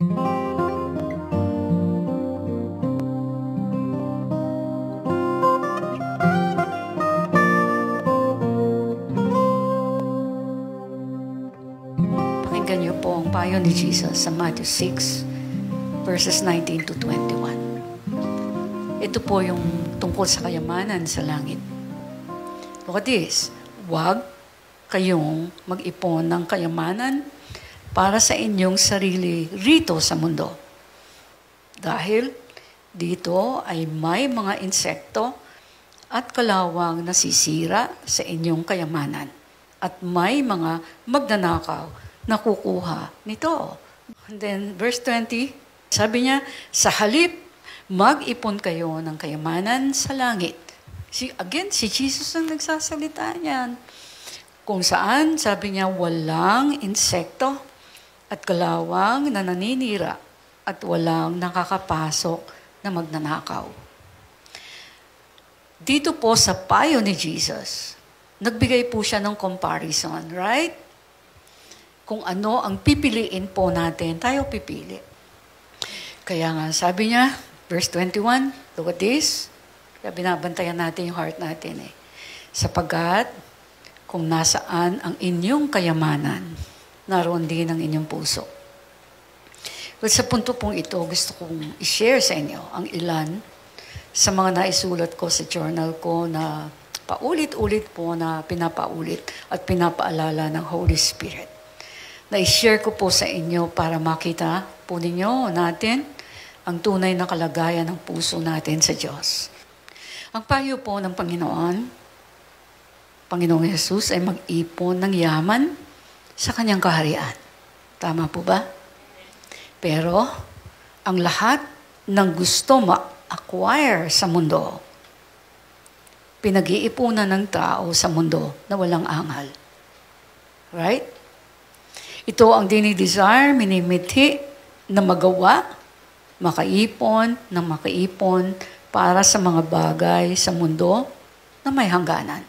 Pakinggan niyo po ang payo ni Jesus sa Matthew 6, verses 19 to 21. Ito po yung tungkol sa kayamanan sa langit. Look at this. Huwag kayong mag-ipon ng kayamanan para sa inyong sarili rito sa mundo. Dahil dito ay may mga insekto at kalawang nasisira sa inyong kayamanan. At may mga magnanakaw na kukuha nito. And then verse 20, sabi niya, sa halip, mag-ipon kayo ng kayamanan sa langit. Si Jesus ang nagsasalita niyan. Kung saan, sabi niya, walang insekto at kalawang na naninira at walang nakakapasok na magnanakaw. Dito po sa payo ni Jesus, nagbigay po siya ng comparison, right? Kung ano ang pipiliin po natin, tayo pipili. Kaya nga, sabi niya, verse 21, look at this. Kaya binabantayan natin yung heart natin eh. Sapagkat, kung nasaan ang inyong kayamanan, naroon din ang inyong puso. Well, sa punto pong ito, gusto kong i-share sa inyo ang ilan sa mga naisulat ko sa journal ko na paulit-ulit po na pinapaulit at pinapaalala ng Holy Spirit. Na-share ko po sa inyo para makita po ninyo natin ang tunay na kalagayan ng puso natin sa Diyos. Ang payo po ng Panginoong Jesus ay mag-ipon ng yaman sa kanyang kaharian. Tama po ba? Pero, ang lahat ng gusto ma-acquire sa mundo, pinag-iipunan ng tao sa mundo na walang angal. Right? Ito ang dinidesire, minimithi na magawa, makaipon para sa mga bagay sa mundo na may hangganan.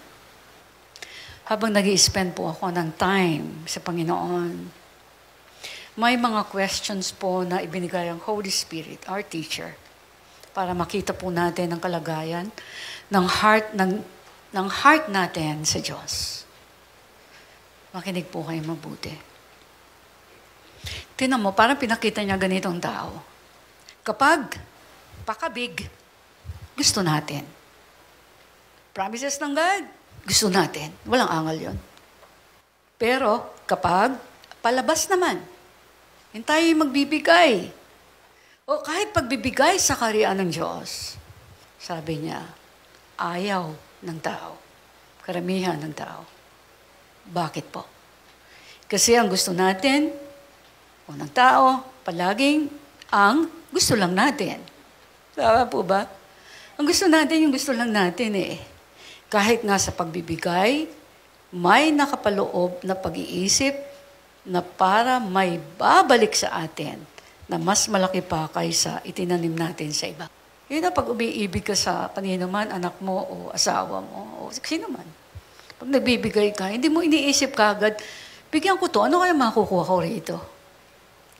Habang nag-i-spend po ako ng time sa Panginoon, may mga questions po na ibinigay ang Holy Spirit, our teacher, para makita po natin ang kalagayan ng heart natin sa Diyos. Makinig po kayo mabuti. Tingnan mo, parang pinakita niya ganitong tao. Kapag pakabig, gusto natin. Promises ng God, gusto natin. Walang angal yon. Pero kapag palabas naman, tayo magbibigay. O kahit pagbibigay sa kaharian ng Diyos, sabi niya, ayaw ng tao. Karamihan ng tao. Bakit po? Kasi ang gusto natin, o ng tao, palaging ang gusto lang natin. Tama po ba? Ang gusto natin, yung gusto lang natin eh. Kahit nga sa pagbibigay, may nakapaloob na pag-iisip na para may babalik sa atin na mas malaki pa kaysa itinanim natin sa iba. Yun na pag umiibig ka sa kanino man, anak mo o asawa mo o sino man. Pag nagbibigay ka, hindi mo iniisip kagad, bigyan ko to, ano kaya makukuha ko rito?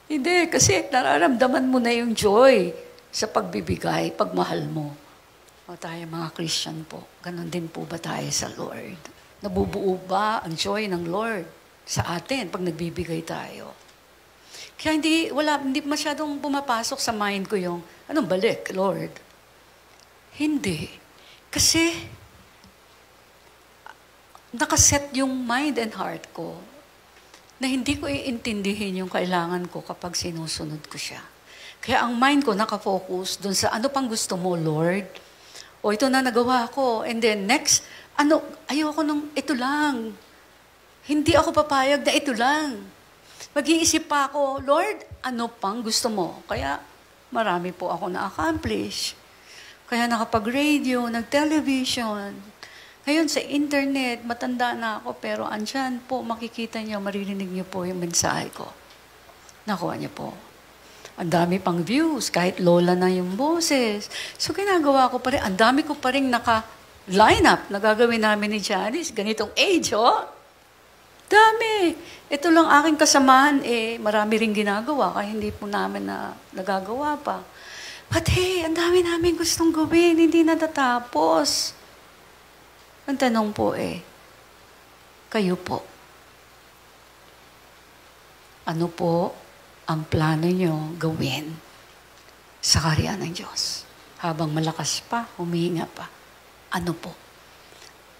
Hindi, kasi nararamdaman mo na yung joy sa pagbibigay, pagmahal mo. O tayo mga Christian po, ganun din po ba tayo sa Lord? Nabubuo ba ang joy ng Lord sa atin pag nagbibigay tayo? Kaya hindi masyadong pumapasok sa mind ko yung, anong balik, Lord? Hindi. Kasi, nakaset yung mind and heart ko na hindi ko iintindihin yung kailangan ko kapag sinusunod ko siya. Kaya ang mind ko nakafocus dun sa ano pang gusto mo, Lord? O ito na nagawa ko. And then next, ayoko nung ito lang. Hindi ako papayag na ito lang. Mag-iisip pa ako, Lord, ano pang gusto mo? Kaya marami po ako na-accomplish. Kaya nakapag-radio, nag-television. Ngayon sa internet, matanda na ako, pero andyan po, makikita niyo, maririnig niyo po yung mensahe ko. Nakuha niyo po. Ang dami pang views, kahit lola na yung boses. So ginagawa ko pa rin, ang dami ko pa rin naka-line up na gagawin namin ni Janice. Ganitong age, oh. Dami. Ito lang aking kasamahan, marami ring ginagawa, kaya hindi po namin na nagagawa pa. But hey, ang dami namin gustong gawin, hindi natatapos. Ang tanong po kayo po, ano po ang plano nyo gawin sa karya ng Diyos? Habang malakas pa, humihinga pa. Ano po?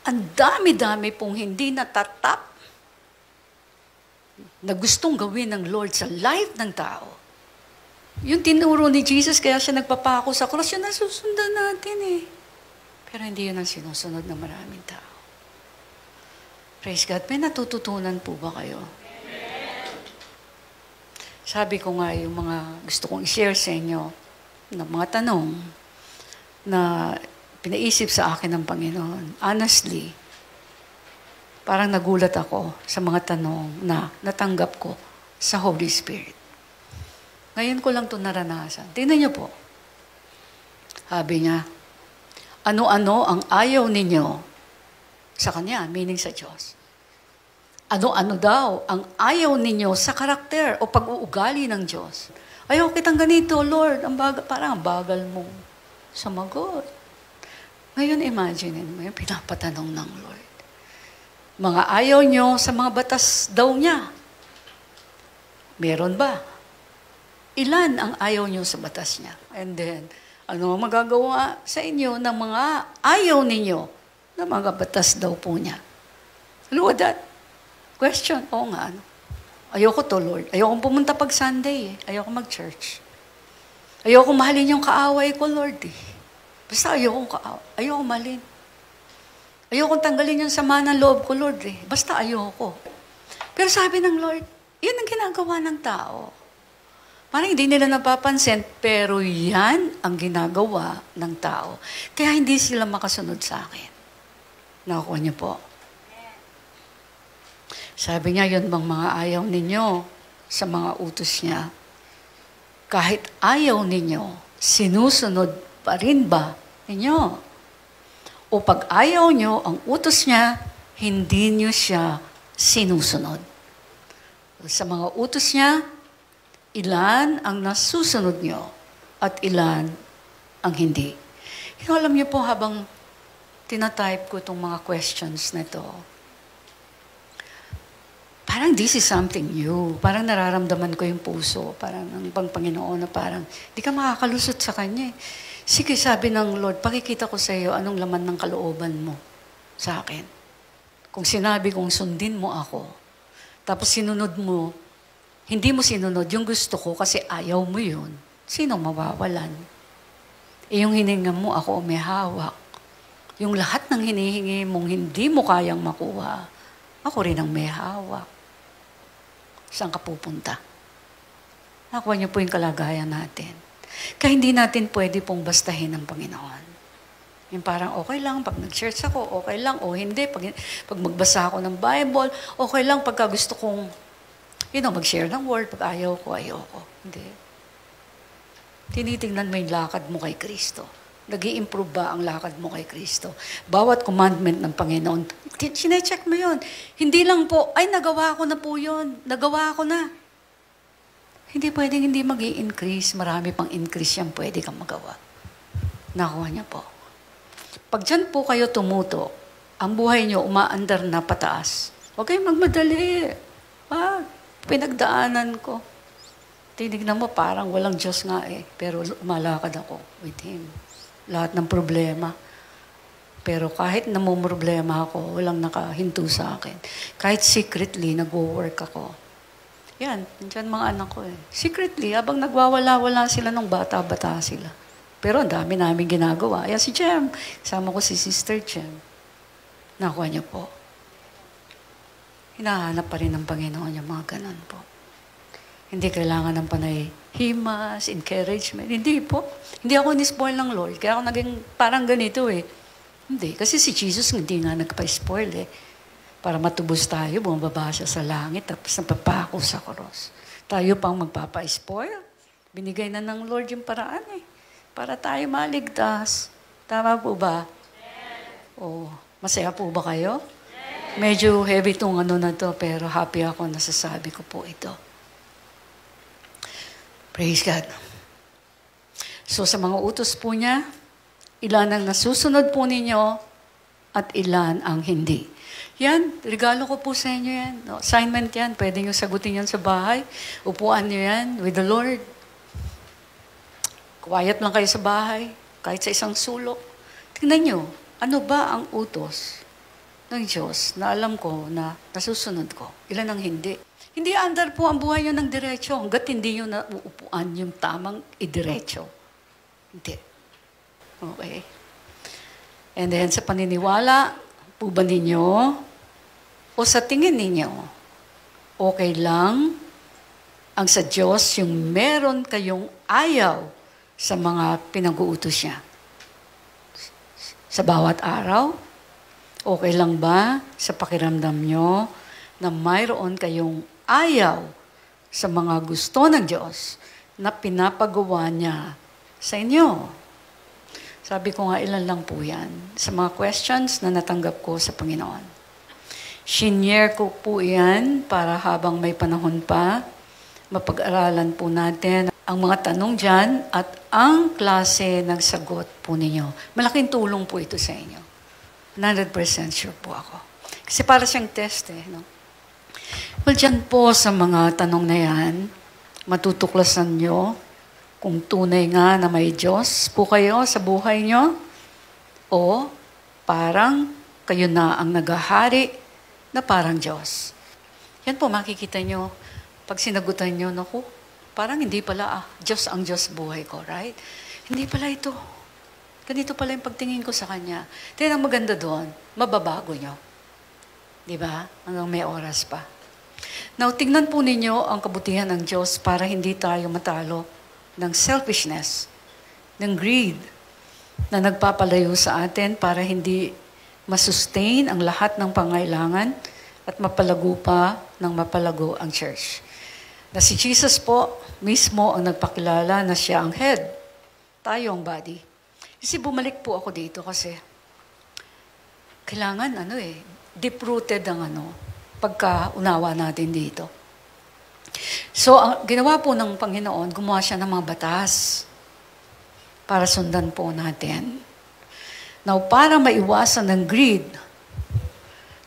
Ang dami-dami pong hindi natatap na gustong gawin ng Lord sa life ng tao. Yung tinuro ni Jesus, kaya siya nagpapako sa cross, yun ang susundan natin Pero hindi yun ang sinusunod ng maraming tao. Praise God. May natututunan po ba kayo? Sabi ko nga, yung mga gusto kong i-share sa inyo, na mga tanong na pinaisip sa akin ng Panginoon. Honestly, parang nagulat ako sa mga tanong na natanggap ko sa Holy Spirit. Ngayon ko lang ito naranasan. Tingnan niyo po. Sabi niya, ano-ano ang ayaw ninyo sa Kanya, meaning sa Diyos. Ano-ano daw ang ayaw ninyo sa karakter o pag-uugali ng Diyos. Ayaw kitang ganito, Lord. Parang ang bagal mo sumagot. Ngayon, imagine mo yung pinapatanong ng Lord. Mga ayaw nyo sa mga batas daw niya. Meron ba? Ilan ang ayaw nyo sa batas niya? And then, ano magagawa sa inyo ng mga ayaw ninyo na mga batas daw po niya? Look at that. Question, nga, ayoko to, Lord. Ayoko pumunta pag Sunday Ayoko mag-church. Ayoko mahalin yung kaaway ko, Lord Basta ayoko mahalin. Ayoko tanggalin yung sama ng loob ko, Lord Basta ayoko. Pero sabi ng Lord, yun ang ginagawa ng tao. Parang hindi nila napapansin, pero yan ang ginagawa ng tao. Kaya hindi sila makasunod sa akin. Nakuha niyo po. Sabi niya, yun bang mga ayaw ninyo sa mga utos niya? Kahit ayaw ninyo, sinusunod pa rin ba ninyo? O pag ayaw nyo ang utos niya, hindi nyo siya sinusunod. Sa mga utos niya, ilan ang nasusunod nyo at ilan ang hindi. Alam niyo po habang tinatype ko itong mga questions na ito, parang this is something new. Parang nararamdaman ko yung puso. Parang ang Panginoon na parang, di ka makakalusot sa Kanya Sige, sabi ng Lord, pakikita ko sa iyo anong laman ng kalooban mo sa akin. Kung sinabi kong sundin mo ako, tapos sinunod mo, hindi mo sinunod yung gusto ko kasi ayaw mo yun, sino mawawalan? Yung hininga mo, ako may hawak. Yung lahat ng hinihingi mong hindi mo kayang makuha, ako rin ang may hawak. Saan ka pupunta? Nakuha niyo po yung kalagayan natin. Kaya hindi natin pwede pong bastahin ng Panginoon. Yung parang okay lang pag nag-church ako, okay lang, o hindi. Pag magbasa ako ng Bible, okay lang pagka gusto kong, mag-share ng word, pag ayaw ko, Hindi. Tinitingnan mo yung lakad mo kay Kristo. Nag-i-improve ba ang lakad mo kay Kristo? Bawat commandment ng Panginoon, sinecheck mo yun. Hindi lang po, nagawa ko na po yun. Nagawa ko na. Hindi pwedeng hindi mag-i-increase. Marami pang increase yan pwede kang magawa. Nakuha niya po. Pag dyan po kayo tumuto, ang buhay niyo umaandar na pataas. Huwag kayong magmadali. Pinagdaanan ko. Tinignan mo parang walang Diyos nga pero umalakad ako with Him. Lahat ng problema. Pero kahit namumroblema ako, walang nakahinto sa akin. Kahit secretly, nagwo-work ako. Yan, dyan mga anak ko Secretly, habang nagwawala-wala sila nung bata-bata sila. Pero ang dami namin ginagawa. Ayan si Jem. Sama ko si Sister Jem. Nakuha niyo po. Hinahanap pa rin ng Panginoon yung mga ganun po. Hindi kailangan ng panay himas, encouragement. Hindi po. Hindi ako ni-spoil ng Lord. Kaya ako naging parang ganito Hindi. Kasi si Jesus hindi nga nagpa-spoil Para matubos tayo, bumababa siya sa langit, tapos napapako sa cross. Tayo pang magpapa-spoil. Binigay na ng Lord yung paraan para tayo maligtas. Tama po ba? Yes. Masaya po ba kayo? Yes. Medyo heavy itong na to, pero happy ako nasasabi ko po ito. Praise God. So sa mga utos po niya, ilan ang nasusunod po ninyo at ilan ang hindi. Yan, regalo ko po sa inyo yan. No, assignment yan, pwede nyo sagutin yan sa bahay. Upuan nyo yan with the Lord. Quiet lang kayo sa bahay, kahit sa isang sulok. Tingnan nyo, ano ba ang utos ng Diyos na alam ko na nasusunod ko? Ilan ang hindi? Hindi andar po ang buhay nyo ng diretso hanggat hindi nyo nauupuan yung tamang idiretso. Hindi. Okay. And then sa paniniwala po ba ninyo o sa tingin ninyo, okay lang ang sa Diyos yung meron kayong ayaw sa mga pinag-uutos niya? Sa bawat araw, okay lang ba sa pakiramdam nyo na mayroon kayong ayaw sa mga gusto ng Diyos na pinapagawa niya sa inyo? Sabi ko nga, ilan lang po yan sa mga questions na natanggap ko sa Panginoon. Shinare ko po yan para habang may panahon pa, mapag-aralan po natin ang mga tanong dyan at ang klase ng sagot po ninyo. Malaking tulong po ito sa inyo. 100% sure po ako. Kasi para siyang test no? Well, dyan po sa mga tanong na yan, matutuklasan nyo kung tunay nga na may Diyos po kayo sa buhay nyo o parang kayo na ang naghahari na parang Diyos. Yan po makikita nyo pag sinagutan nyo, naku, parang hindi pala Diyos ang Diyos buhay ko, right? Hindi pala ito. Ganito pala yung pagtingin ko sa Kanya. Then ang maganda doon, mababago nyo. Di ba? Hanggang may oras pa. Now, tingnan po ninyo ang kabutihan ng Diyos para hindi tayo matalo ng selfishness, ng greed, na nagpapalayo sa atin para hindi masustain ang lahat ng pangailangan at mapalago pa ng mapalago ang church. Na si Jesus po mismo ang nagpakilala na siya ang head, tayo ang body. Kasi bumalik po ako dito kasi kailangan deep-rooted ang pagka-unawa natin dito. So, ang ginawa po ng Panginoon, gumawa siya ng mga batas para sundan po natin. Now, para maiwasan ng greed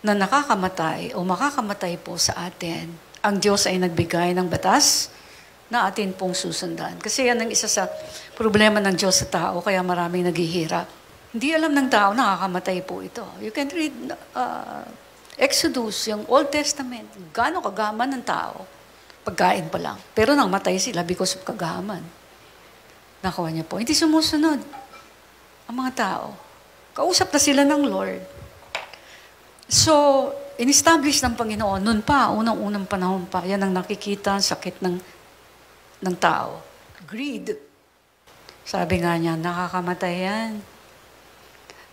na nakakamatay o makakamatay po sa atin, ang Diyos ay nagbigay ng batas na atin pong susundan. Kasi yan ang isa sa problema ng Diyos sa tao, kaya maraming naghihirap. Hindi alam ng tao, nakakamatay po ito. You can read Exodus, yung Old Testament, gaano kagaman ng tao. Pagkain pa lang. Pero nang matay sila because of kagaman. Nakuha niya po. Hindi sumusunod ang mga tao. Kausap na sila ng Lord. So, in-establish ng Panginoon, noon pa, unang-unang panahon pa, yan ang nakikita, sakit ng tao. Greed. Sabi nga niya, nakakamatay yan.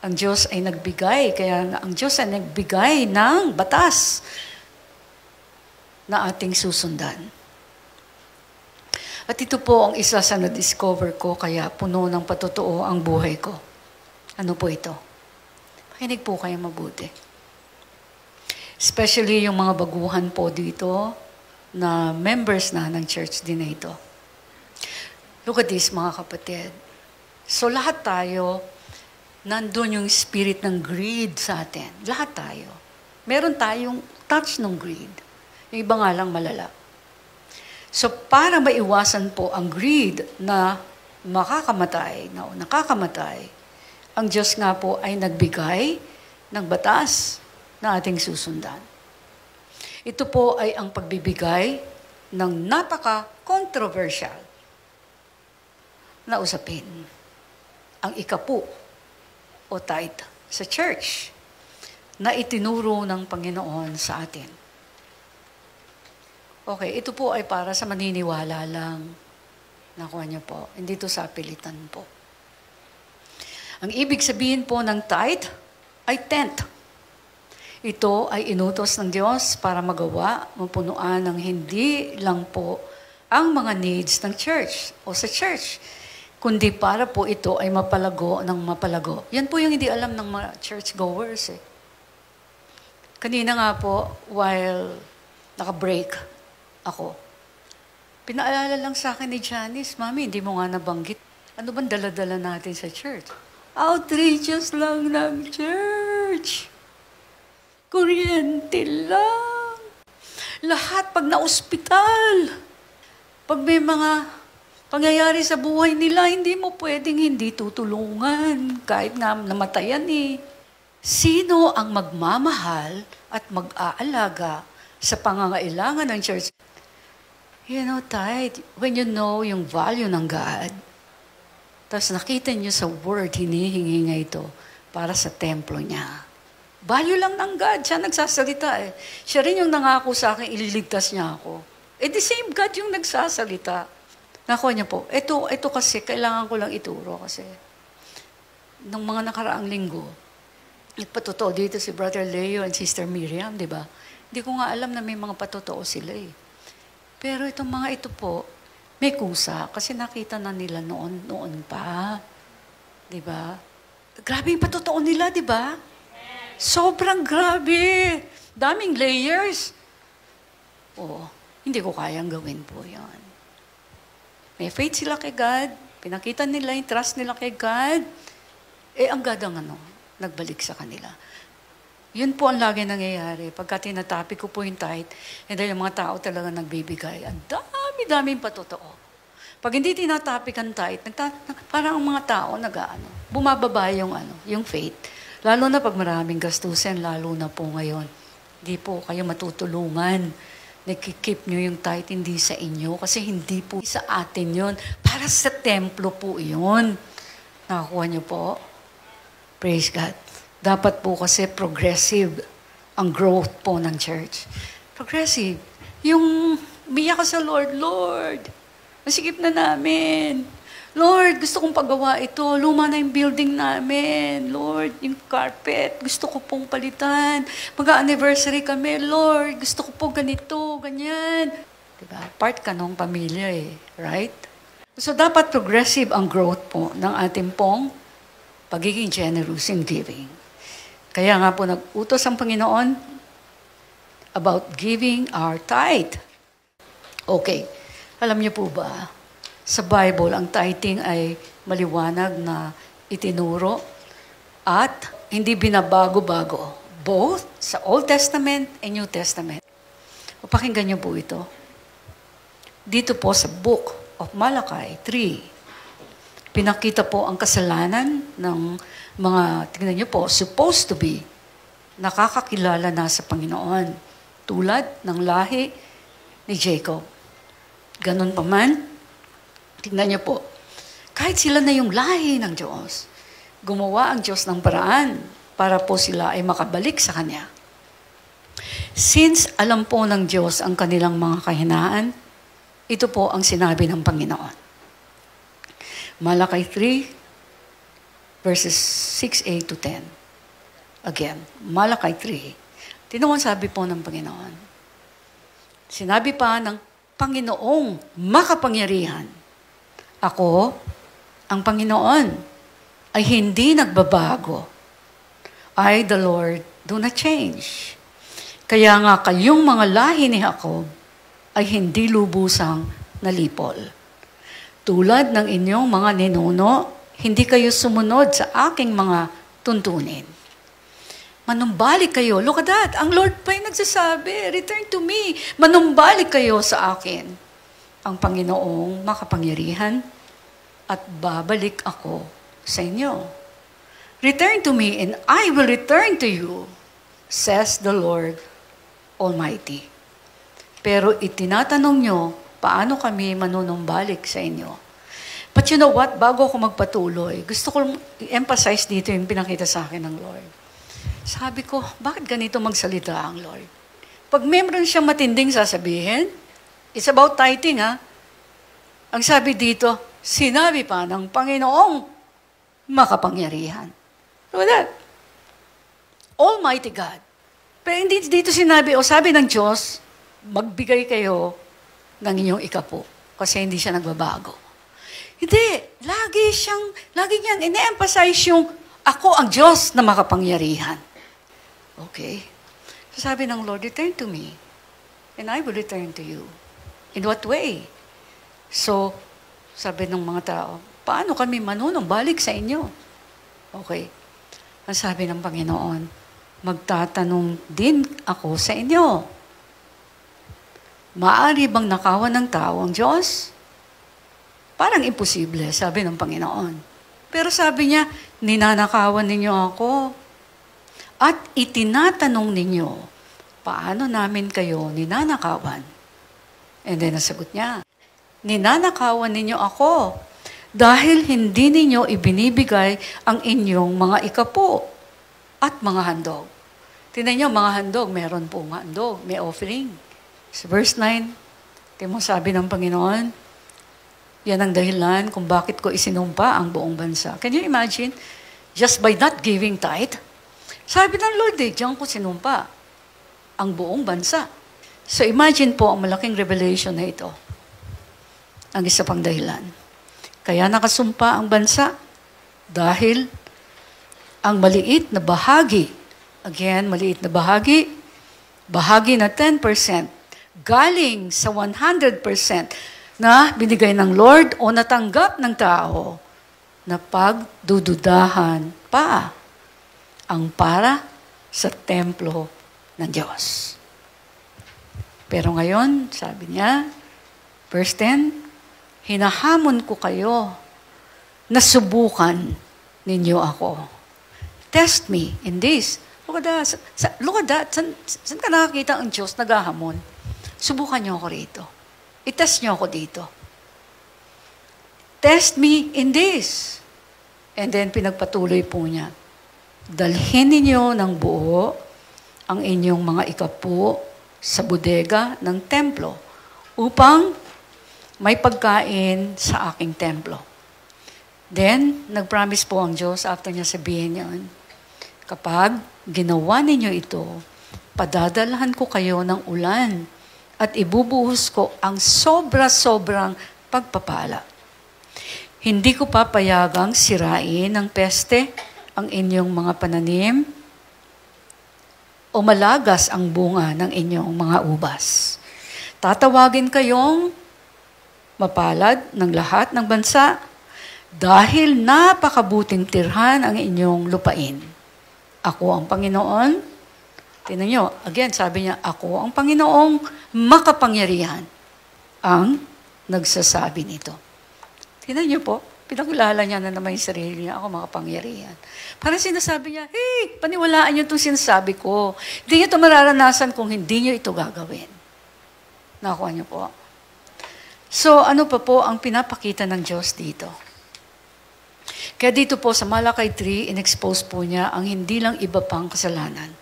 Ang Diyos ay nagbigay, kaya ang Diyos ay nagbigay ng batas na ating susundan. At ito po ang isa sa na-discover ko, kaya puno ng patotoo ang buhay ko. Ano po ito? Makinig po kayo mabuti. Especially yung mga baguhan po dito na members na ng church din na ito. Look at this, mga kapatid. So lahat tayo, nandun yung spirit ng greed sa atin. Lahat tayo. Meron tayong touch ng greed. Yung iba nga lang malala. So para maiwasan po ang greed na makakamatay, na nakakamatay, ang Diyos nga po ay nagbigay ng batas na ating susundan. Ito po ay ang pagbibigay ng napaka-controversial na usapin. Ang ikapu o tithe sa church na itinuro ng Panginoon sa atin. Okay, ito po ay para sa maniniwala lang. Nakuha niyo po. Hindi ito sa pilitan po. Ang ibig sabihin po ng tithe ay tenth. Ito ay inutos ng Diyos para magawa, mapunuan ng hindi lang po ang mga needs ng church o sa church, kundi para po ito ay mapalago ng mapalago. Yan po yung hindi alam ng mga churchgoers. Kanina nga po, while naka-break ako, pinaalala lang sa akin ni Janice, Mami, hindi mo nga nabanggit. Ano bang dala-dala natin sa church? Outreaches lang ng church. Kuryente lang. Lahat pag na-ospital. Pag may mga pangyayari sa buhay nila, hindi mo pwedeng hindi tutulungan. Kahit nga namatayan eh. Sino ang magmamahal at mag-aalaga sa pangangailangan ng church? You know, tithe, when you know yung value ng God, tapos nakita niyo sa word, hinihingi nga ito para sa templo niya. Value lang ng God. Siya nagsasalita eh. Siya rin yung nangako sa akin, ililigtas niya ako. The same God yung nagsasalita. Nakuha niya po, ito kasi, kailangan ko lang ituro kasi nung mga nakaraang linggo, nagpatotoo dito si Brother Leo and Sister Miriam, di ba? Hindi ko nga alam na may mga patotoo sila eh. Pero itong mga ito po, may kusa kasi nakita na nila noon pa. Di ba? Grabe yung patotoo nila, di ba? Sobrang grabe. Daming layers. Hindi ko kayang gawin po yan. May faith sila kay God. Pinakita nila yung trust nila kay God. Ang God ang nagbalik sa kanila. Yun po ang lagi nangyayari. Pagka tinatapik ko po yung tithe, dahil yung mga tao talaga nagbibigay. Ang dami-daming patotoo. Pag hindi tinatapik ang tithe, parang ang mga tao bumababa yung faith. Lalo na pag maraming gastusin, lalo na po ngayon. Hindi po kayo matutulungan. Nakikip nyo yung tithe, hindi sa inyo. Kasi hindi po sa atin yun. Para sa templo po yun. Nakakuha nyo po? Praise God. Dapat po kasi progressive ang growth po ng church. Progressive. Yung umiyak ka sa Lord, Lord, masikip na namin. Lord, gusto kong pagawa ito. Luma na yung building namin. Lord, yung carpet, gusto ko pong palitan. Mag-anniversary kami. Lord, gusto ko po ganito, ganyan. Diba? Part ka ng pamilya eh. Right? So, dapat progressive ang growth po ng ating pong pagiging generous in giving. Kaya nga po nag-utos ang Panginoon about giving our tithe. Okay. Alam niyo po ba, sa Bible, ang tithing ay maliwanag na itinuro at hindi binabago-bago. Both sa Old Testament and New Testament. Pakinggan niyo po ito. Dito po sa Book of Malachi 3, pinakita po ang kasalanan ng mga, tingnan niyo po, supposed to be nakakakilala na sa Panginoon. Tulad ng lahi ni Jacob. Ganun pa man, tingnan niyo po, kahit sila na yung lahi ng Diyos, gumawa ang Diyos ng paraan para po sila ay makabalik sa Kanya. Since alam po ng Diyos ang kanilang mga kahinaan, ito po ang sinabi ng Panginoon. Malachi 3, verses 6a to 10. Again, Malachi 3. Tinawang sabi po ng Panginoon. Sinabi pa ng Panginoong makapangyarihan, ako, ang Panginoon, ay hindi nagbabago. I, the Lord, do not change. Kaya nga kayong mga lahi ni Jacob ay hindi lubusang nalipol. Tulad ng inyong mga ninuno, hindi kayo sumunod sa aking mga tuntunin. Manumbalik kayo. Look at that. Ang Lord pa yung nagsasabi, return to me. Manumbalik kayo sa akin. Ang Panginoong makapangyarihan at babalik ako sa inyo. Return to me and I will return to you, says the Lord Almighty. Pero itinatanong nyo, paano kami manunumbalik sa inyo? But you know what? Bago ako magpatuloy, gusto ko i-emphasize dito yung pinakita sa akin ng Lord. Sabi ko, bakit ganito magsalita ang Lord? Pag meron siyang matinding sasabihin, it's about tithing, ha? Ang sabi dito, sinabi pa ng Panginoong makapangyarihan. Look at that. Almighty God. Pero hindi dito sinabi, o sabi ng Diyos, magbigay kayo ng inyong ikapo. Kasi hindi siya nagbabago. Hindi. Lagi niyang ine-emphasize yung ako ang Diyos na makapangyarihan. Okay? Sabi ng Lord, return to me, and I will return to you. In what way? So, sabi ng mga tao, paano kami manunumbalik sa inyo? Okay. Ang sabi ng Panginoon, magtatanong din ako sa inyo. Maaari bang nakawan ng tao ang Diyos? Parang imposible, sabi ng Panginoon. Pero sabi niya, ninanakawan ninyo ako. At itinatanong ninyo, paano namin kayo ninanakawan? And then nasagot niya, ninanakawan ninyo ako dahil hindi ninyo ibinibigay ang inyong mga ikapo at mga handog. Tingnan niyo, mga handog, meron pong handog, may offering. Sa verse 9, sabi ng Panginoon, yan ang dahilan kung bakit ko isinumpa ang buong bansa. Can you imagine? Just by not giving tithe, sabi ng Lord, diyan ko sinumpa ang buong bansa. So imagine po ang malaking revelation na ito. Ang isa pang dahilan. Kaya nakasumpa ang bansa dahil ang maliit na bahagi, again, maliit na bahagi na 10%, galing sa 100% na binigay ng Lord o natanggap ng tao na pagdududahan pa ang para sa templo ng Diyos. Pero ngayon, sabi niya, verse 10, hinahamon ko kayo na subukan ninyo ako. Test me in this. Look at that. Saan ka nakakita ang Diyos naghahamon? Subukan niyo ako rito. I-test niyo ako dito. Test me in this. And then pinagpatuloy po niya. Dalhin ninyo ng buo ang inyong mga ikapo sa bodega ng templo upang may pagkain sa aking templo. Then, nag-promise po ang Diyos after niya sabihin yun, kapag ginawa ninyo ito, padadalhan ko kayo ng ulan at ibubuhos ko ang sobra-sobrang pagpapala. Hindi ko papayagang sirain ng peste ang inyong mga pananim o malagas ang bunga ng inyong mga ubas. Tatawagin kayong mapalad ng lahat ng bansa dahil napakabuting tirhan ang inyong lupain. Ako ang Panginoon. Tingnan nyo, again, sabi niya, ako ang Panginoong makapangyarihan ang nagsasabi nito. Tingnan nyo po, pinakilala niya na naman yung sarili niya, ako makapangyarihan. Parang sinasabi niya, hey, paniwalaan niyo itong sinasabi ko. Hindi niyo ito mararanasan kung hindi niyo ito gagawin. Nakuha niyo po. So, ano pa po ang pinapakita ng Diyos dito? Kaya dito po sa Malakay 3, in-expose po niya ang hindi lang iba pang kasalanan.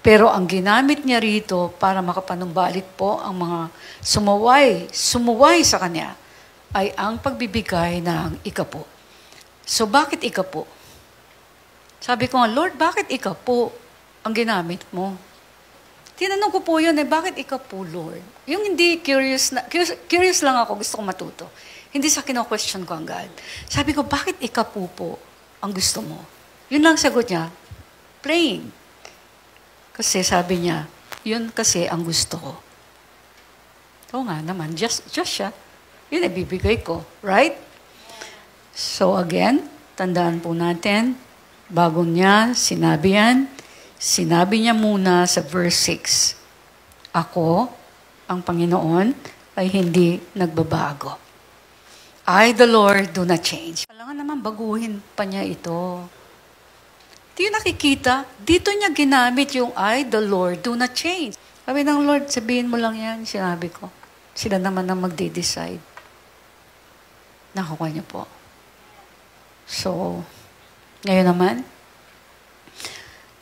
Pero ang ginamit niya rito para makapanumbalik po ang mga sumuway sa Kanya ay ang pagbibigay ng ikapo. So bakit ikapo? Sabi ko nga, Lord, bakit ikapo ang ginamit mo? Tinanong ko po yun, bakit ikapo, Lord? Yung hindi curious lang ako, gusto ko matuto. Hindi sa kino-question ko ang God. Sabi ko, bakit ikapo po ang gusto mo? Yun lang sagot niya, plain. Kasi sabi niya, yun kasi ang gusto ko. Oo nga naman, just siya. Yun ay bibigay ko, right? So again, tandaan po natin, bago niya sinabi yan, sinabi niya muna sa verse 6, ako, ang Panginoon, ay hindi nagbabago. I, the Lord, do not change. Kailangan naman baguhin pa niya ito. Di yung nakikita, dito niya ginamit yung I, the Lord, do not change. Sabi ng Lord, sabihin mo lang yan, sinabi ko. Sila naman ang magde-decide. Nakuha niyo po. So, ngayon naman,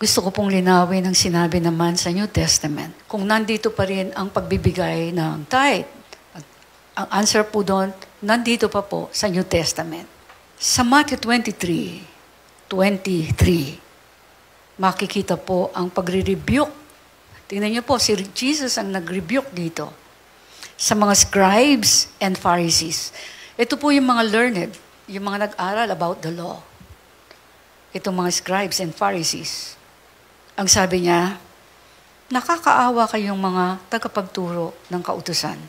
gusto ko pong linawin ang sinabi naman sa New Testament. Kung nandito pa rin ang pagbibigay ng tithe, ang answer po doon, nandito pa po sa New Testament. Sa Matthew 23, makikita po ang pagre-rebuke. Tingnan niyo po, si Jesus ang nag-rebuke dito sa mga scribes and Pharisees. Ito po yung mga learned, yung mga nag-aral about the law. Itong mga scribes and Pharisees. Ang sabi niya, nakakaawa kayong mga tagapagturo ng kautusan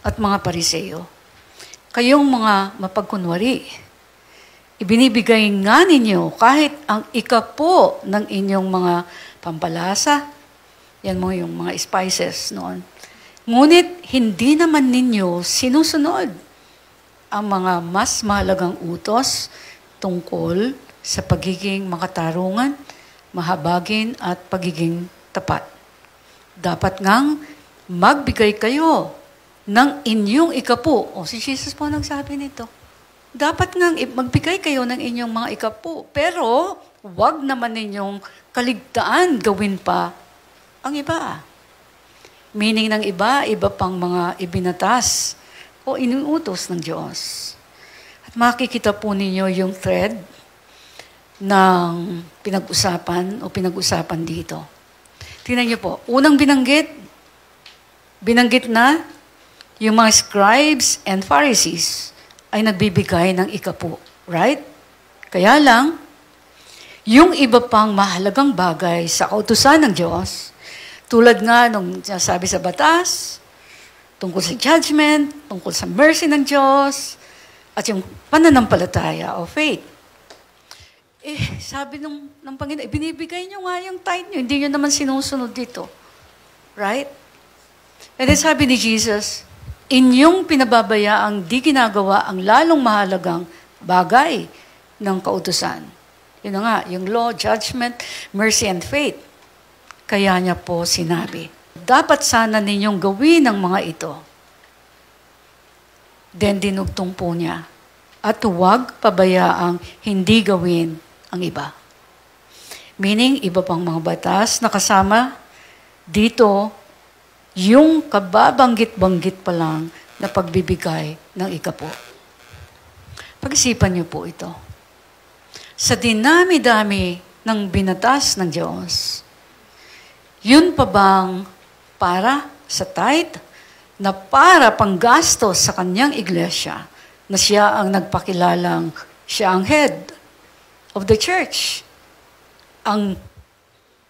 at mga pariseyo. Kayong mga mapagkunwari, ibinibigay nga ninyo kahit ang ikapo ng inyong mga pampalasa, yan mo yung mga spices noon. Ngunit hindi naman ninyo sinusunod ang mga mas mahalagang utos tungkol sa pagiging makatarungan, mahabagin at pagiging tapat. Dapat ngang magbigay kayo ng inyong ikapo. O si Jesus po nagsabi nito. Dapat ngang magbigay kayo ng inyong mga ikapo. Pero wag naman ninyong kaligtaan gawin pa ang iba. Meaning ng iba pang mga ibinatas o inuutos ng Diyos. At makikita po ninyo yung thread ng pinag-usapan dito. Tingnan niyo po, unang binanggit na yung mga scribes and Pharisees ay nagbibigay ng ikapo. Right? Kaya lang, yung iba pang mahalagang bagay sa kautusan ng Diyos, tulad nga nung sabi sa batas, tungkol sa judgment, tungkol sa mercy ng Diyos, at yung pananampalataya o faith. Sabi ng Panginoon, binibigay nyo nga yung tithe nyo, hindi nyo naman sinusunod dito. Right? And then sabi ni Jesus, inyong pinababayaang di ginagawa ang lalong mahalagang bagay ng kautusan. Yun na nga, yung law, judgment, mercy, and faith. Kaya niya po sinabi, dapat sana ninyong gawin ang mga ito. Then dinugtong po niya, at huwag pabayaang hindi gawin ang iba. Meaning, iba pang mga batas na kasama dito, yung kababanggit-banggit pa lang na pagbibigay ng ikapo. Pag-isipan niyo po ito. Sa dinami-dami ng binatas ng Diyos, yun pa bang para sa tithe na para panggastos sa kanyang iglesia na siya ang nagpakilalang siya ang head of the church? Ang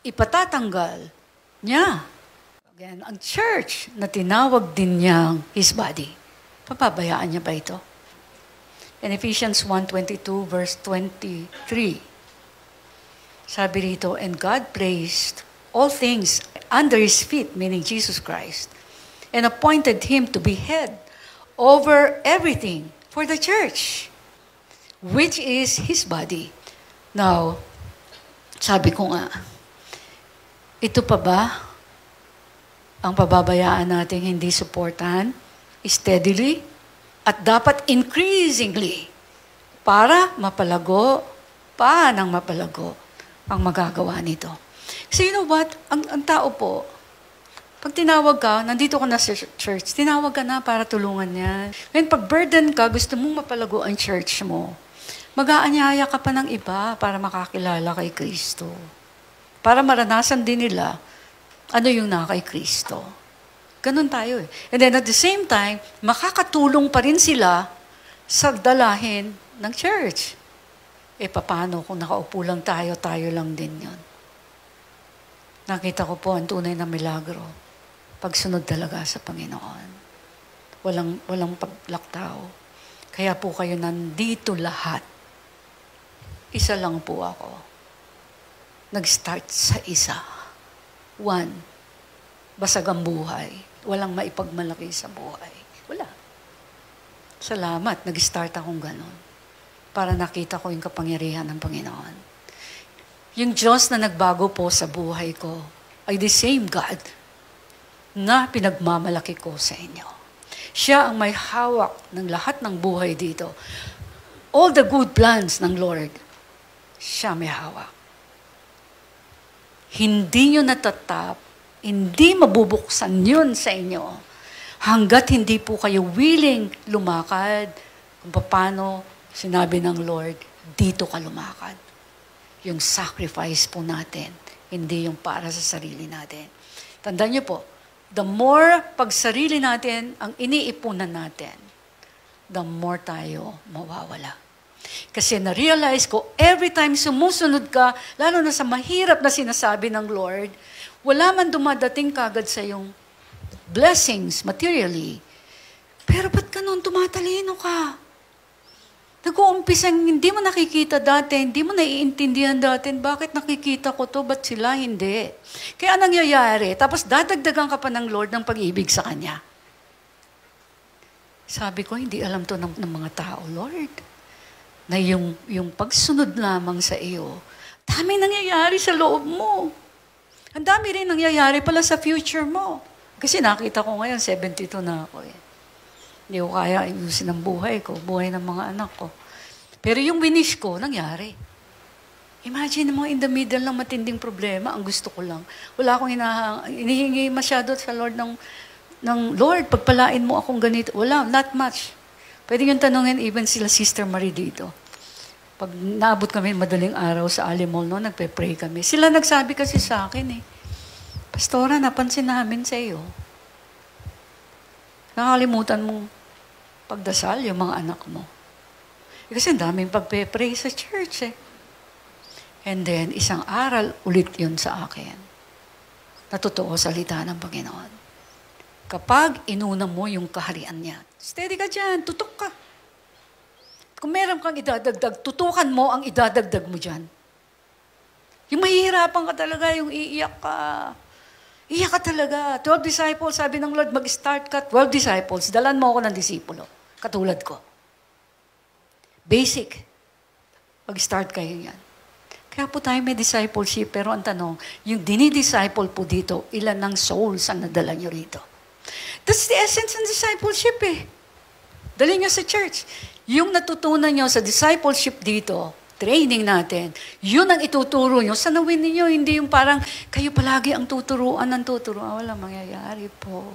ipatatanggal niya. Again, ang church na tinawag din niyang His body. Papabayaan niya ba ito? In Ephesians 1:22 verse 23, sabi rito, and God placed all things under His feet, meaning Jesus Christ, and appointed Him to be head over everything for the church, which is His body. Now, sabi ko nga, ito pa ba ang pababayaan nating hindi suportahan steadily at dapat increasingly para mapalago ang magagawa nito? So you know what? Ang tao po, pag tinawag ka, nandito ka na sa church, tinawag ka na para tulungan niya. Ngayon, pag burden ka, gusto mong mapalago ang church mo, mag-aanyaya ka pa ng iba para makakilala kay Kristo. Para maranasan din nila ano yung na kay Kristo. Ganun tayo eh. And then at the same time, makakatulong pa rin sila sa dalahin ng church. Paano kung nakaupo lang tayo lang din yun? Nakita ko po ang tunay na milagro. Pagsunod talaga sa Panginoon. Walang paglaktaw. Kaya po kayo nandito lahat. Isa lang po ako. Nag-start sa isa. 1, basag ang buhay. Walang maipagmalaki sa buhay. Wala. Salamat, nag-start akong ganon. Para nakita ko yung kapangyarihan ng Panginoon. Yung Diyos na nagbago po sa buhay ko ay the same God na pinagmamalaki ko sa inyo. Siya ang may hawak ng lahat ng buhay dito. All the good plans ng Lord, siya may hawak. Hindi nyo natatap, hindi mabubuksan yun sa inyo hanggat hindi po kayo willing lumakad kung paano sinabi ng Lord, dito ka lumakad. Yung sacrifice po natin, hindi yung para sa sarili natin. Tandaan niyo po, the more pag sarili natin ang iniipunan natin, the more tayo mawawala. Kasi na-realize ko, every time sumusunod ka, lalo na sa mahirap na sinasabi ng Lord, Wala man dumadating kagad sa yung blessings materially. Pero ba't ka noon tumatalino ka? Nag-uumpisang hindi mo nakikita dati, hindi mo naiintindihan dati, bakit nakikita ko to, ba't sila hindi? Kaya nangyayari, tapos dadagdagan ka pa ng Lord ng pag-ibig sa Kanya. Sabi ko, hindi alam to ng mga tao, Lord, na yung pagsunod lamang sa iyo, dami nangyayari sa loob mo. Ang dami rin nangyayari pala sa future mo. Kasi nakita ko ngayon, 72 na ako eh. Hindi ko kaya ayusin ang buhay ko, buhay ng mga anak ko. Pero yung winish ko, nangyari. Imagine mo, in the middle ng matinding problema, ang gusto ko lang. Wala akong hinihingi masyado sa Lord ng Lord, pagpalain mo akong ganito. Wala, not much. Pwede yung tanongin even sila Sister Marie dito. Pag naabot kami madaling araw sa Alimol, no, nagpe-pray kami. Sila nagsabi kasi sa akin eh, Pastora, napansin namin sa iyo. Nakalimutan mong pagdasal yung mga anak mo. Kasi ang daming pagpe-pray sa church eh. And then, isang aral ulit yun sa akin. Natotoo salita ng Panginoon. Kapag inuna mo yung kaharian niya, steady ka dyan, tutok ka. Kung meron kang idadagdag, tutukan mo ang idadagdag mo dyan. Yung mahihirapan ka talaga, yung iiyak ka. Iyak ka talaga. 12 disciples, sabi ng Lord, mag-start ka. 12 disciples, dalan mo ako ng disipulo. Katulad ko. Basic. Mag-start kayo yan. Kaya po tayo may discipleship, pero ang tanong, yung dinidisciple po dito, ilan ng souls ang nadala nyo rito? That's the essence ng discipleship eh. Dali nyo sa church. Yung natutunan nyo sa discipleship dito, training natin, yun ang ituturo nyo sa nawin ninyo. Hindi yung parang kayo palagi ang tuturuan ng tuturuan. Wala mangyayari po.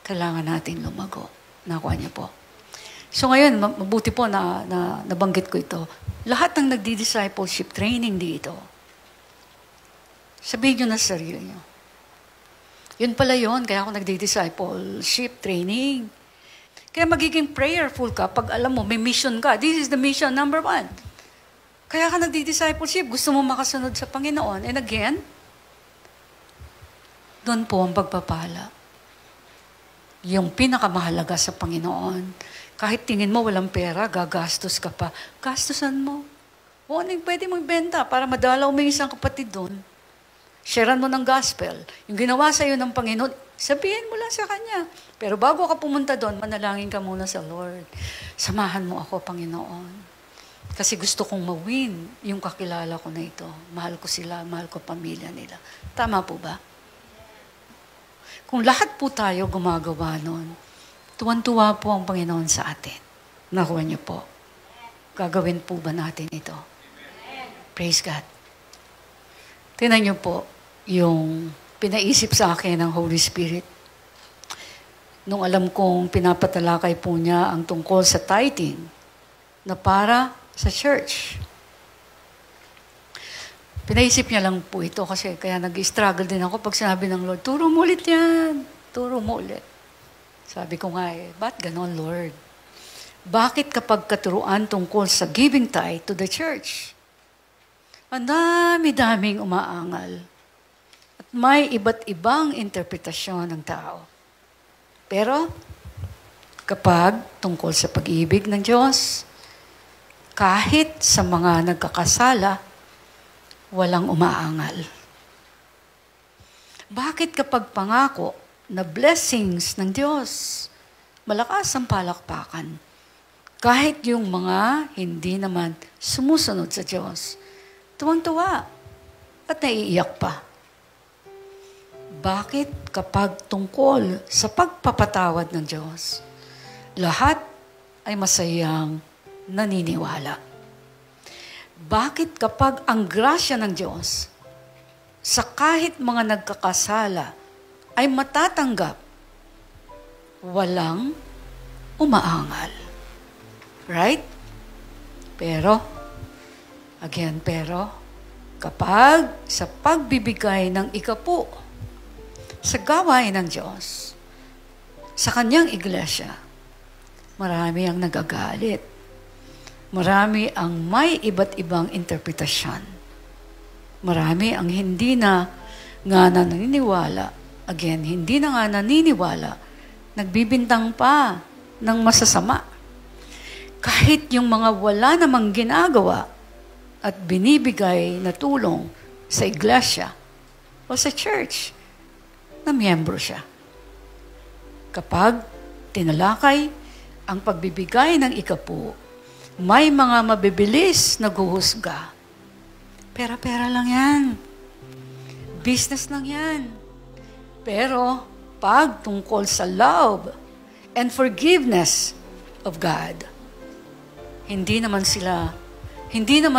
Kailangan natin lumago. Nakuha niyo po. So ngayon, mabuti po na nabanggit ko ito. Lahat ng nagdi-discipleship training dito, sabihin nyo na sa sarili nyo. Yun pala yun, kaya ako nagdi-discipleship training. Kaya magiging prayerful ka pag alam mo, may mission ka. This is the mission number 1. Kaya ka nagdi-discipleship, gusto mo makasunod sa Panginoon. And again, doon po ang pagpapala. Yung pinakamahalaga sa Panginoon, kahit tingin mo walang pera, gagastos ka pa, gastusan mo. O pwede mong benta para madalaw mo isang kapatid doon. Sharean mo ng gospel. Yung ginawa sa iyo ng Panginoon, sabihin mo lang sa Kanya. Pero bago ka pumunta doon, manalangin ka muna sa Lord. Samahan mo ako, Panginoon. Kasi gusto kong mawin yung kakilala ko na ito. Mahal ko sila, mahal ko pamilya nila. Tama po ba? Kung lahat po tayo gumagawa nun, tuwan-tuwa po ang Panginoon sa atin. Nakuha niyo po. Gagawin po ba natin ito? Praise God. Tingnan niyo po yung pinaisip sa akin ng Holy Spirit. Nung alam kong pinapatalakay po niya ang tungkol sa tithing na para sa church. Pinaisip niya lang po ito kasi kaya nag-struggle din ako pag sinabi ng Lord, turo mo ulit yan. Turo mo ulit. Sabi ko nga ba't ganon, Lord? Bakit kapag katuruan tungkol sa giving tithe to the church? Ang dami-daming umaangal. At may iba't ibang interpretasyon ng tao. Pero, kapag tungkol sa pag-ibig ng Diyos, kahit sa mga nagkakasala, walang umaangal. Bakit kapag pangako na blessings ng Diyos, malakas ang palakpakan, kahit yung mga hindi naman sumusunod sa Diyos, tuwang-tuwa at naiiyak pa. Bakit kapag tungkol sa pagpapatawad ng Diyos, lahat ay masayang naniniwala? Bakit kapag ang grasya ng Diyos sa kahit mga nagkakasala ay matatanggap, walang umaangal? Right? Pero, kapag sa pagbibigay ng ikapu sa gawain ng Diyos, sa Kanyang iglesia, marami ang nagagalit. Marami ang may iba't ibang interpretasyon. Marami ang hindi na nga na naniniwala, again, hindi na nga naniniwala, nagbibintang pa ng masasama. Kahit yung mga wala namang ginagawa at binibigay na tulong sa iglesia o sa church, na miyembro siya. Kapag tinalakay ang pagbibigay ng ikapu, may mga mabibilis na guhusga. Pera-pera lang yan. Business lang yan. Pero pag tungkol sa love and forgiveness of God, hindi naman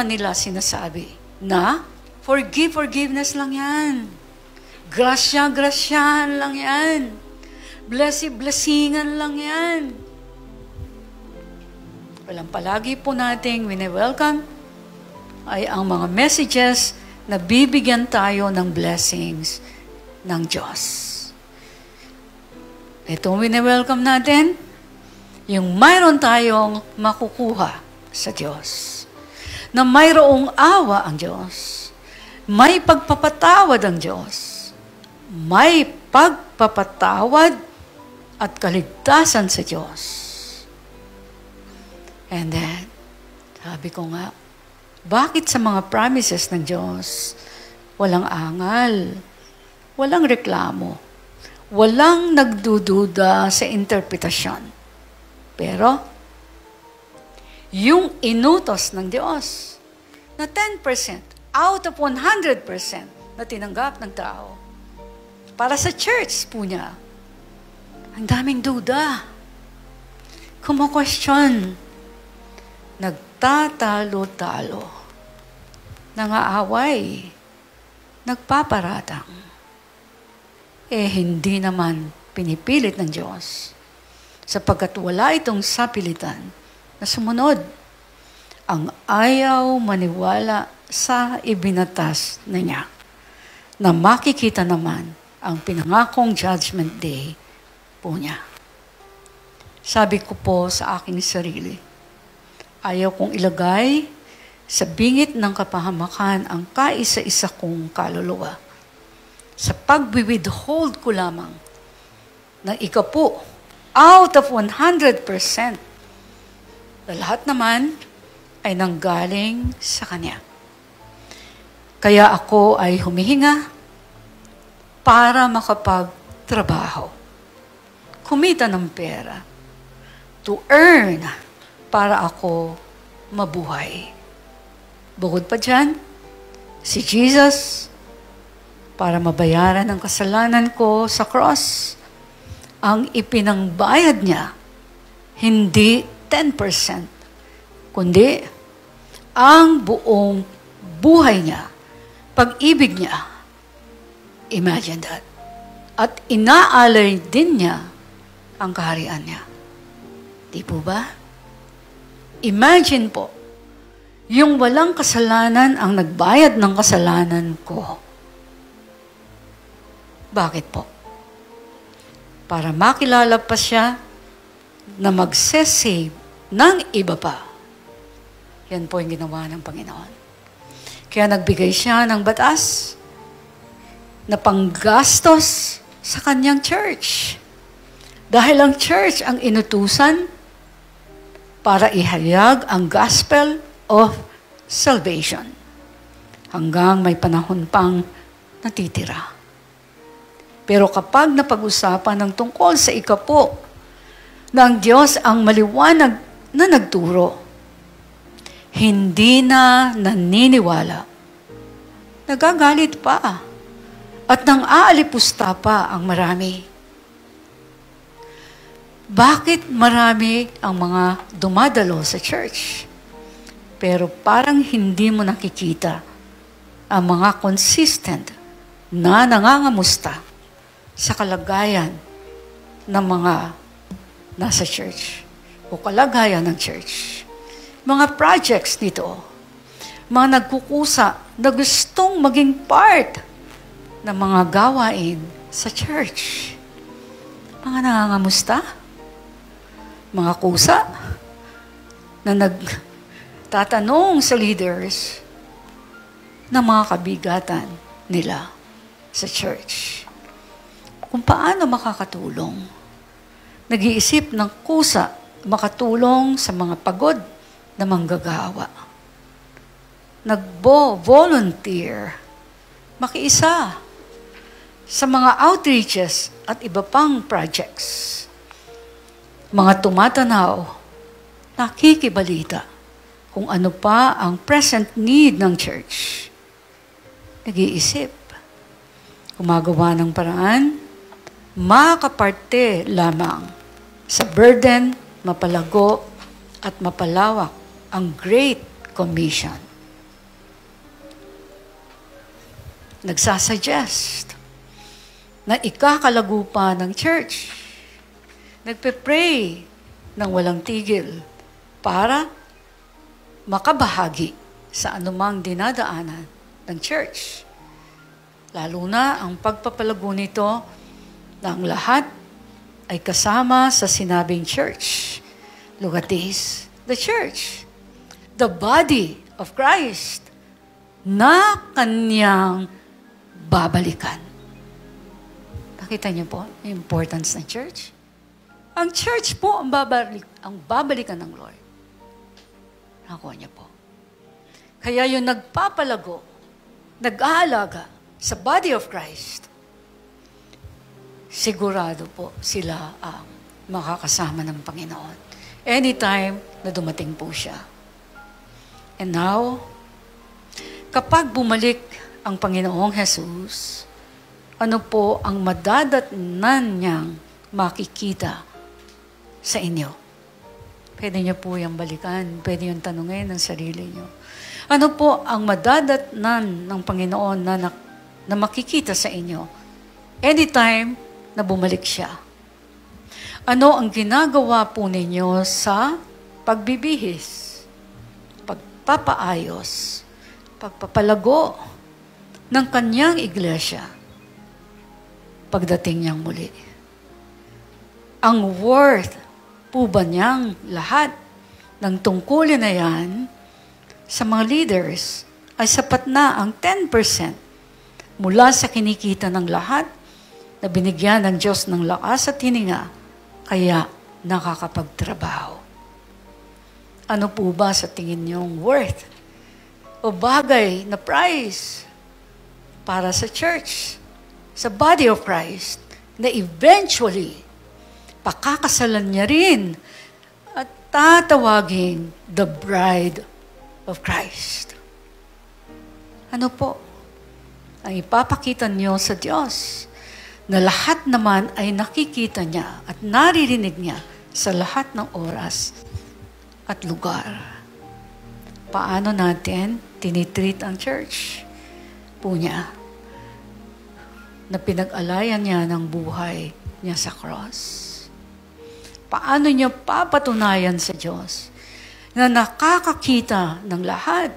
nila sinasabi na forgiveness lang yan. Grasyahan lang yan. Blessingan lang yan. Walang palagi po nating wini-welcome ay ang mga messages na bibigyan tayo ng blessings ng Diyos. Itong wini-welcome natin, yung mayroon tayong makukuha sa Diyos. Na mayroong awa ang Diyos. May pagpapatawad ang Diyos. May pagpapatawad at kaligtasan sa Diyos. And then, sabi ko nga, bakit sa mga promises ng Diyos, walang angal, walang reklamo, walang nagdududa sa interpretasyon? Pero, yung inutos ng Diyos na 10% out of 100% na tinanggap ng tao para sa church po niya, ang daming duda. Kumu-question. Nagtatalo-talo. Nangaaway. Nagpaparatang. Hindi naman pinipilit ng Diyos. Sapagkat wala itong sapilitan na sumunod. Ang ayaw maniwala sa ibinatas na niya. Na makikita naman ang pinangakong judgment day po niya. Sabi ko po sa aking sarili, ayaw kong ilagay sa bingit ng kapahamakan ang kaisa-isa kong kaluluwa. Sa pag-withhold ko lamang ng ikapu out of 100%, na lahat naman ay nanggaling sa Kanya. Kaya ako ay humihinga para makapagtrabaho. Kumita ng pera. To earn para ako mabuhay. Bukod pa dyan, si Jesus, para mabayaran ang kasalanan ko sa cross, ang ipinangbayad niya, hindi 10%, kundi ang buong buhay niya, pag-ibig niya. Imagine that. At inaalay din niya ang kaharian niya. Di po ba? Imagine po, yung walang kasalanan ang nagbayad ng kasalanan ko. Bakit po? Para makilala pa siya na magsesave ng iba pa. Yan po yung ginawa ng Panginoon. Kaya nagbigay siya ng batas na panggastos sa kanyang church. Dahil ang church ang inutusan para ihayag ang gospel of salvation. Hanggang may panahon pang natitira. Pero kapag napag-usapan ng tungkol sa ikapo, na ang Diyos ang maliwanag na nagturo, hindi na naniniwala. Nagagalit pa. At nang aalipusta pa ang marami. Bakit marami ang mga dumadalo sa church? Pero parang hindi mo nakikita ang mga consistent na nangangamusta sa kalagayan ng mga nasa church o kalagayan ng church. Mga projects dito, mga nagkukusa na gustong maging part ng mga gawain sa church. Mga nangangamusta, mga kusa na nagtatanong sa leaders ng mga kabigatan nila. sa church. Kung paano makakatulong. Nag-iisip ng kusa makatulong sa mga pagod na manggagawa. Volunteer, makiisa sa mga outreaches at iba pang projects. Mga tumatanaw, nakikibalita kung ano pa ang present need ng church. Nag-iisip, gumagawa ng paraan, makaparte lamang sa burden, mapalago at mapalawak ang Great Commission. Nagsasuggest na ikakalago pa ng church. Nagpe-pray ng walang tigil para makabahagi sa anumang dinadaanan ng church. Lalo na ang pagpapalago nito ng lahat ay kasama sa sinabing church. Look at this. The church. The body of Christ na kanyang babalikan. Nakita niyo po yung importance ng church? Ang church po ang babalikan ng Lord. Nakuha niyo po. Kaya yung nagpapalago, nag-aalaga sa body of Christ, sigurado po sila ang makakasama ng Panginoon. Anytime na dumating po siya. And now, kapag bumalik ang Panginoong Jesus, ano po ang madadatnan niyang makikita sa inyo? Pwede niyo po yung balikan, pwede yung tanungin ng sarili niyo. Ano po ang madadatnan ng Panginoon na makikita sa inyo anytime na bumalik siya? Ano ang ginagawa po ninyo sa pagbibihis, pagpapaayos, pagpapalago ng kanyang iglesia pagdating niyang muli? Ang worth po ba niyang lahat ng tungkulin na yan sa mga leaders ay sapat na ang 10% mula sa kinikita ng lahat na binigyan ng Diyos ng lakas at hininga kaya nakakapagtrabaho? Ano po ba sa tingin niyong worth o bagay na price para sa church, sa body of Christ, na eventually pakakasalan niya rin at tatawagin the bride of Christ? Ano po ang ipapakita niyo sa Diyos na lahat naman ay nakikita niya at naririnig niya sa lahat ng oras at lugar? Paano natin tinitreat ang church po niya na pinag-alayan niya ng buhay niya sa cross? Paano niya papatunayan sa Diyos na nakakakita ng lahat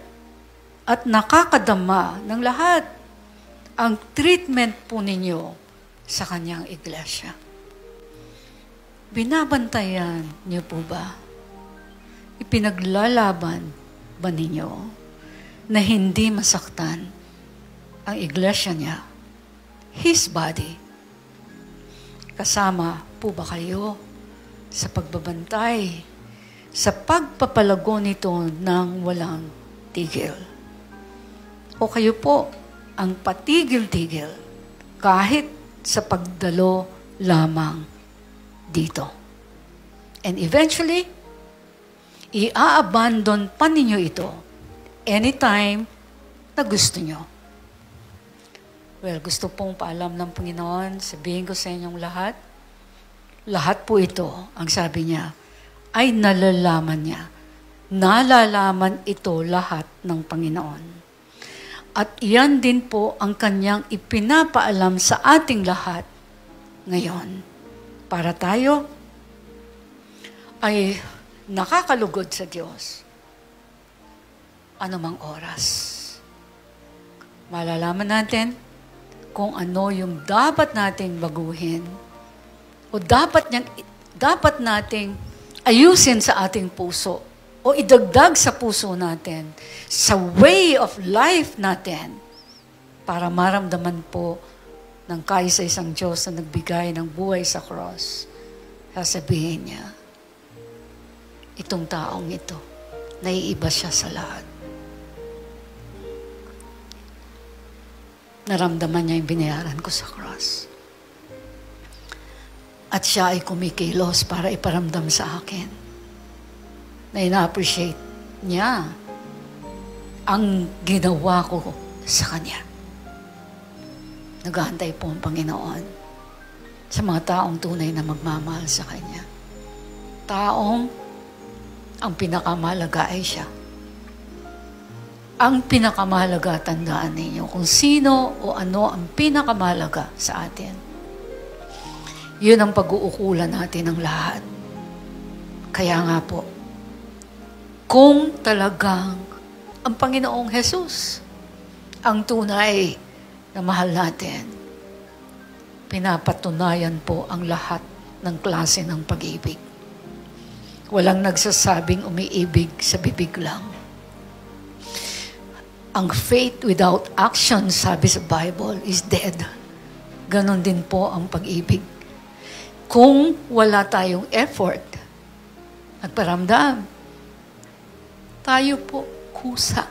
at nakakadama ng lahat ang treatment po ninyo sa kanyang iglesia? Binabantayan niyo po ba? Ipinaglalaban ba ninyo na hindi masaktan ang iglesia niya, His body? Kasama po ba kayo sa pagbabantay, sa pagpapalago nito ng walang tigil? O kayo po ang patigil-tigil kahit sa pagdalo lamang dito? And eventually, i-abandon pa ninyo ito anytime na gusto nyo. Well, gusto pong paalam ng Panginoon, sabihin ko sa inyong lahat po ito, ang sabi niya, ay nalalaman niya. Nalalaman ito lahat ng Panginoon. At iyan din po ang kanyang ipinapaalam sa ating lahat ngayon. Para tayo ay nakakalugod sa Diyos anumang oras. Malalaman natin kung ano yung dapat nating baguhin o dapat nating ayusin sa ating puso o idagdag sa puso natin, sa way of life natin, para maramdaman po ng kaisa-isang Diyos na nagbigay ng buhay sa cross, sasabihin niya, itong taong ito, naiiba siya sa lahat. Naramdaman niya yung binayaran ko sa cross. At siya ay kumikilos para iparamdam sa akin na ina-appreciate niya ang ginawa ko sa Kanya. Naghahantay po ang Panginoon sa mga taong tunay na magmamahal sa Kanya. Taong ang pinakamahalaga ay siya. Ang pinakamahalaga, tandaan ninyo, kung sino o ano ang pinakamahalaga sa atin. Yun ang pag-uukulan natin ng lahat. Kaya nga po, kung talagang ang Panginoong Jesus ang tunay na mahal natin, pinapatunayan po ang lahat ng klase ng pag-ibig. Walang nagsasabing umiibig sa bibig lang. Ang faith without action, sabi sa Bible, is dead. Ganon din po ang pag-ibig. Kung wala tayong effort, nagparamdam, tayo po kusa.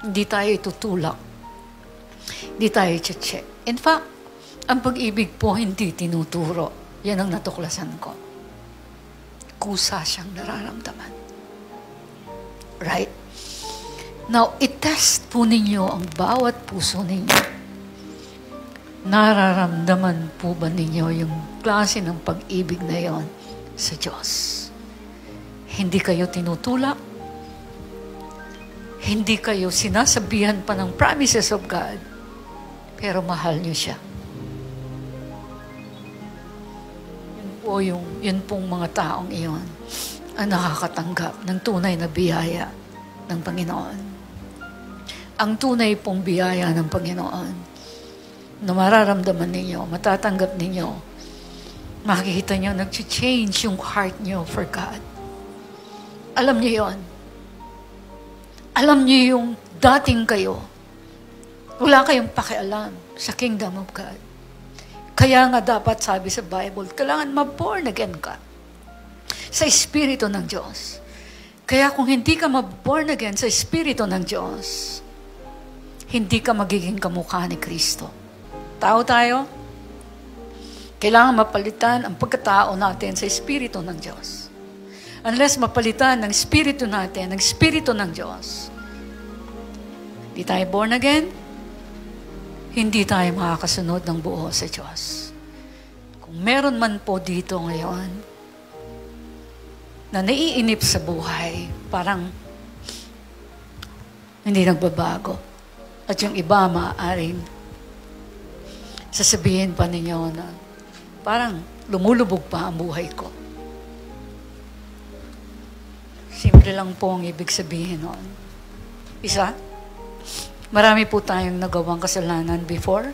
Hindi tayo itutulak. Hindi tayo check. In fact, ang pag-ibig po hindi tinuturo. Yan ang natuklasan ko. Kusa siyang nararamdaman. Right? Now, itest po ninyo ang bawat puso ninyo. Nararamdaman po ba ninyo yung klase ng pag-ibig na yon sa Diyos? Hindi kayo tinutulak. Hindi kayo sinasabihan pa ng promises of God. Pero mahal niyo siya. Yun pong mga taong iyon ang nakakatanggap ng tunay na biyaya ng Panginoon. Ang tunay pong biyaya ng Panginoon na mararamdaman ninyo, matatanggap ninyo, makikita nyo, nag-change yung heart nyo for God. Alam niyo yon. Alam niyo yung dating kayo. Wala kayong pakialam sa kingdom of God. Kaya nga dapat sabi sa Bible, kailangan ma-born again ka sa Espiritu ng Diyos. Kaya kung hindi ka ma-born again sa Espiritu ng Diyos, hindi ka magiging kamukha ni Kristo. Tao tayo, kailangan mapalitan ang pagkatao natin sa Espiritu ng Diyos. Unless mapalitan ng Espiritu natin, ng Espiritu ng Diyos, hindi tayo born again, hindi tayo makakasunod ng buo sa Diyos. Kung meron man po dito ngayon na naiinip sa buhay, parang hindi nagbabago. At yung iba maaaring sasabihin pa ninyo na parang lumulubog pa ang buhay ko. Simple lang po ang ibig sabihin noon. Isa, marami po tayong nagawang kasalanan before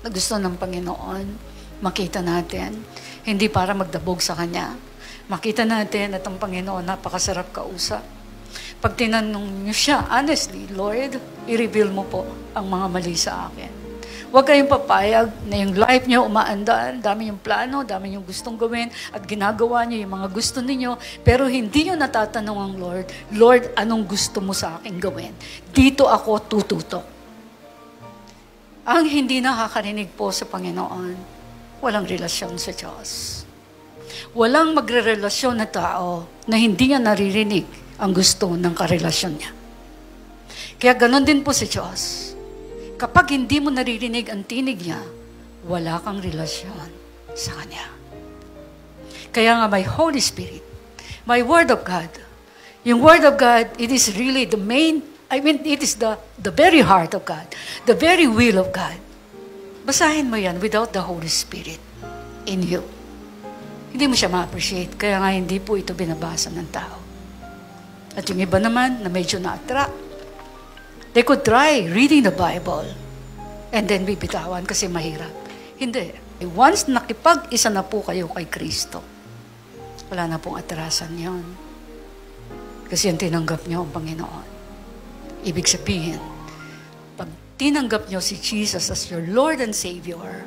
na gusto ng Panginoon makita natin, hindi para magdabog sa Kanya. Makita natin at ang Panginoon napakasarap kausap. Pag tinanong niyo siya, honestly, Lord, i-reveal mo po ang mga mali sa akin. Huwag kayong papayag na yung life niyo umaandar, dami yung plano, dami yung gustong gawin, at ginagawa niyo yung mga gusto niyo, pero hindi niyo natatanong ang Lord, Lord, anong gusto mo sa akin gawin? Dito ako tututok. Ang hindi nakakarinig po sa Panginoon, walang relasyon sa Diyos. Walang magrerelasyon na tao na hindi niya naririnig ang gusto ng karelasyon niya. Kaya ganon din po si Diyos. Kapag hindi mo naririnig ang tinig niya, wala kang relasyon sa Kanya. Kaya nga may Holy Spirit, may Word of God. Yung Word of God, it is really the main, it is the very heart of God, the very will of God. Basahin mo yan without the Holy Spirit in you. Hindi mo siya ma-appreciate, kaya nga hindi po ito binabasa ng tao. At yung iba naman na medyo na-attract, they could try reading the Bible and then bibitawan kasi mahirap. Hindi. Once nakipag-isa na po kayo kay Kristo, wala na pong atrasan yon. Kasi yung tinanggap niyo ang Panginoon. Ibig sabihin, pag tinanggap nyo si Jesus as your Lord and Savior,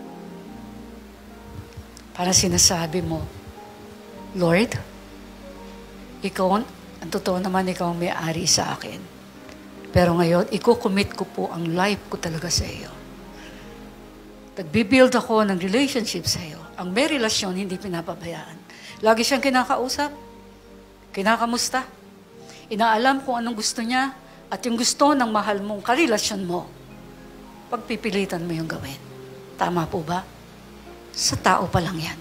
para sinasabi mo, Lord, ikaw, ang totoo naman, ikaw ang may-ari sa akin. Pero ngayon, iko-commit ko po ang life ko talaga sa iyo. Nagbibuild ako ng relationship sa iyo. Ang may relasyon, hindi pinapabayaan. Lagi siyang kinakausap, kinakamusta. Inaalam kung anong gusto niya at yung gusto ng mahal mong karelasyon mo. Pagpipilitan mo yung gawin. Tama po ba? Sa tao pa lang yan.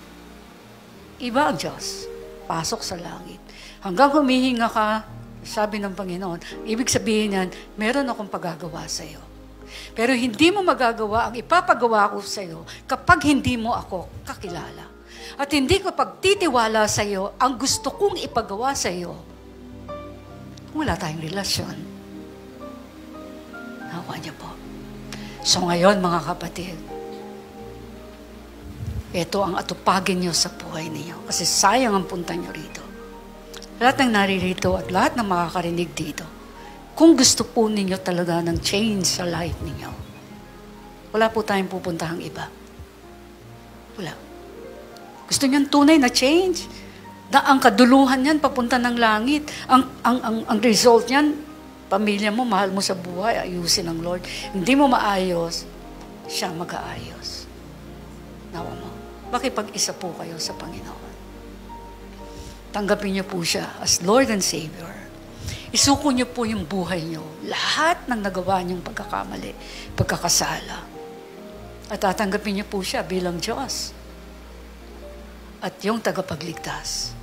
Iba ang Diyos. Pasok sa langit. Hanggang humihinga ka, sabi ng Panginoon, ibig sabihin yan, meron akong pagagawa sa iyo. Pero hindi mo magagawa ang ipapagawa ko sa iyo kapag hindi mo ako kakilala. At hindi ko pagtitiwala sa iyo ang gusto kong ipagawa sa iyo kung wala tayong relasyon. Nawa niyo po. So ngayon, mga kapatid, ito ang atupagin niyo sa buhay niyo. Kasi sayang ang punta niyo rito. Lahat ng naririto at lahat ng makakarinig dito, kung gusto po ninyo talaga ng change sa life ninyo, wala po tayong pupuntahang iba. Wala. Gusto niyan tunay na change? Na ang kaduluhan niyan papunta ng langit. Ang result niyan, pamilya mo, mahal mo sa buhay, ayusin ng Lord. Hindi mo maayos, siya mag-aayos. Nawa mo. Makipag-isa po kayo sa Panginoon. Tanggapin niyo po siya as Lord and Savior. Isuko niyo po yung buhay niyo. Lahat ng nagawa niyong pagkakamali, pagkakasala. At tatanggapin niyo po siya bilang Diyos. At yung tagapagligtas.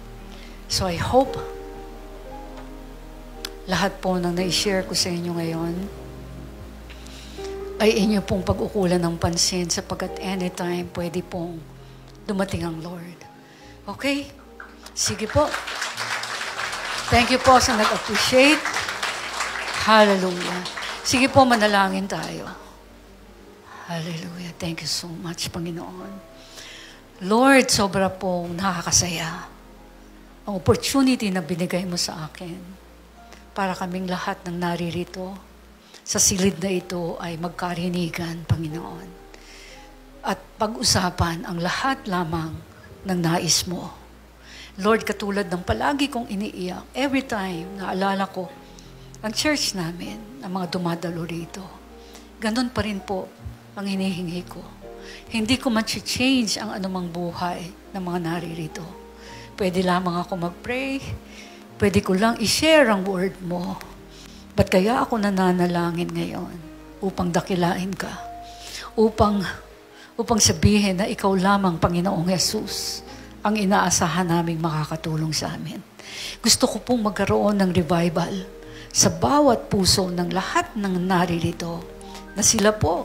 So I hope lahat po ng na-share ko sa inyo ngayon ay inyo pong pag-ukulan ng pansin sapagkat anytime pwede pong dumating ang Lord. Okay? Sige po. Thank you po sa nag-appreciate. Hallelujah. Sige po, manalangin tayo. Hallelujah. Thank you so much, Panginoon. Lord, sobra pong nakakasaya ang opportunity na binigay mo sa akin para kaming lahat ng naririto sa silid na ito ay magkarinigan, Panginoon. At pag-usapan ang lahat lamang ng nais mo. Lord, katulad ng palagi kong iniiyak, every time naalala ko ang church namin, ang mga dumadalo rito, ganun pa rin po ang hinihingi ko. Hindi ko ma-change ang anumang buhay ng mga naririto. Pwede lamang ako mag-pray, pwede ko lang i-share ang word mo. Ba't kaya ako nananalangin ngayon? Upang dakilain ka. Upang sabihin na ikaw lamang, Panginoong Jesus, ang inaasahan naming makakatulong sa amin. Gusto ko pong magkaroon ng revival sa bawat puso ng lahat ng naririto na sila po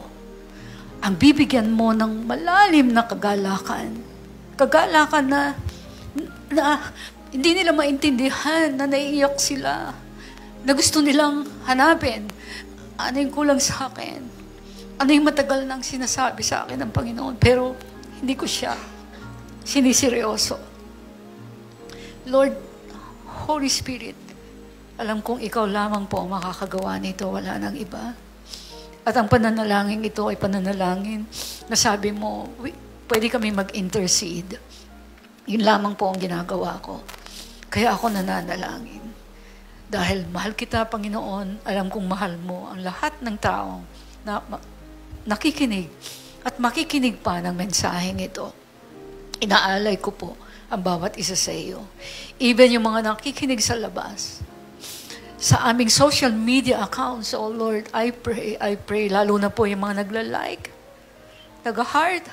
ang bibigyan mo ng malalim na kagalakan. Kagalakan na hindi nila maintindihan na naiiyak sila. Na gusto nilang hanapin. Ano yung kulang sa akin? Ano yung matagal nang sinasabi sa akin ng Panginoon? Pero hindi ko siya siniseryoso. Lord, Holy Spirit, alam kong ikaw lamang po ang makakagawa nito, wala nang iba. At ang pananalangin ito ay pananalangin na sabi mo, pwede kami mag-intercede. Yun lamang po ang ginagawa ko. Kaya ako nananalangin. Dahil mahal kita, Panginoon, alam kong mahal mo ang lahat ng taong na nakikinig at makikinig pa ng mensaheng ito. Inaalay ko po ang bawat isa sa iyo. Even yung mga nakikinig sa labas. Sa aming social media accounts, oh Lord, I pray, lalo na po yung mga nagla-like, nag-heart,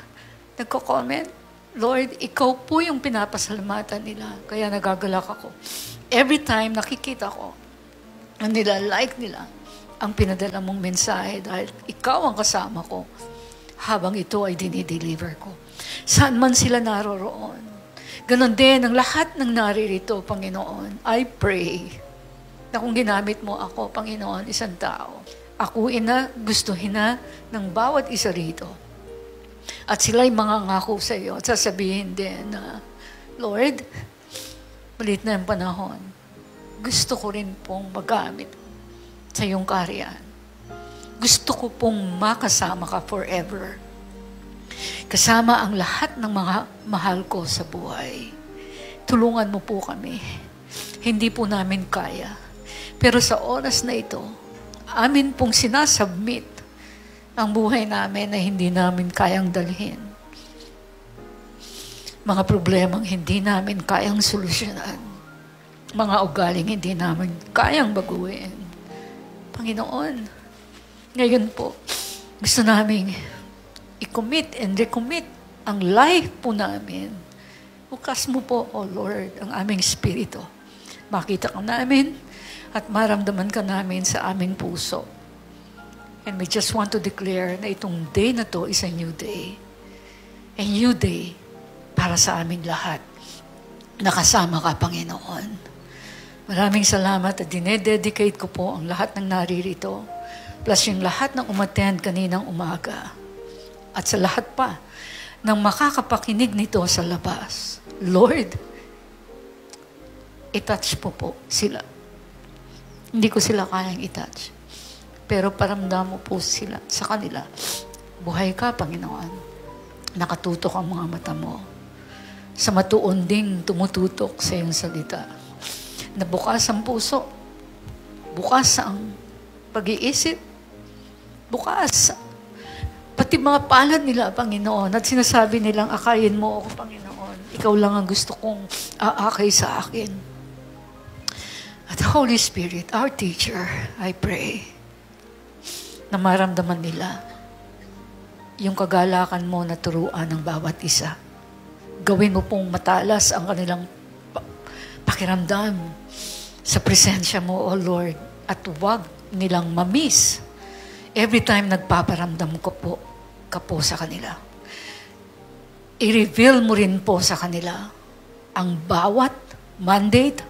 nagko-comment. Lord, ikaw po yung pinapasalamatan nila. Kaya nagagalak ako. Every time nakikita ko, ang nila-like nila, ang pinadala mong mensahe dahil ikaw ang kasama ko habang ito ay dinideliver ko. Saan man sila naroroon. Ganon din ang lahat ng naririto, Panginoon. I pray na kung ginamit mo ako, Panginoon, isang tao, akuin na, gustuhin na ng bawat isa rito. At sila'y mangangako sa iyo at sasabihin din na, Lord, malit na yung panahon. Gusto ko rin pong magamit sa iyong kaharian. Gusto ko pong makasama ka forever. Kasama ang lahat ng mga mahal ko sa buhay. Tulungan mo po kami. Hindi po namin kaya. Pero sa oras na ito, amin pong sinasubmit ang buhay namin na hindi namin kayang dalhin. Mga problemang hindi namin kayang solusyonan. Mga ugaling hindi namin kayang baguhin. Panginoon, ngayon po, gusto namin i-commit and recommit ang life po namin. Bukas mo po, O Lord, ang aming spirito. Makita ka namin at maramdaman ka namin sa aming puso. And we just want to declare na itong day na to is a new day. A new day para sa aming lahat. Nakasama ka, Panginoon. Maraming salamat at dinededicate ko po ang lahat ng naririto, plus yung lahat ng umattend kaninang umaga. At sa lahat pa ng makakapakinig nito sa labas. Lord, i-touch po sila. Hindi ko sila kayang i-touch. Pero paramdam mo po sila sa kanila. Buhay ka, Panginoon. Nakatutok ang mga mata mo. Sa matuon ding tumututok sa iyong salita. Na bukas ang puso. Bukas ang pag-iisip. Bukas. Pati mga palad nila, Panginoon. At sinasabi nilang, akayin mo ako, Panginoon. Ikaw lang ang gusto kong aakay sa akin. At Holy Spirit, our teacher, I pray, na maramdaman nila yung kagalakan mo na turuan ng bawat isa. Gawin mo pong matalas ang kanilang pakiramdam sa presensya mo, O Lord, at huwag nilang mamiss every time nagpaparamdam ka po sa kanila. I-reveal mo rin po sa kanila ang bawat mandate,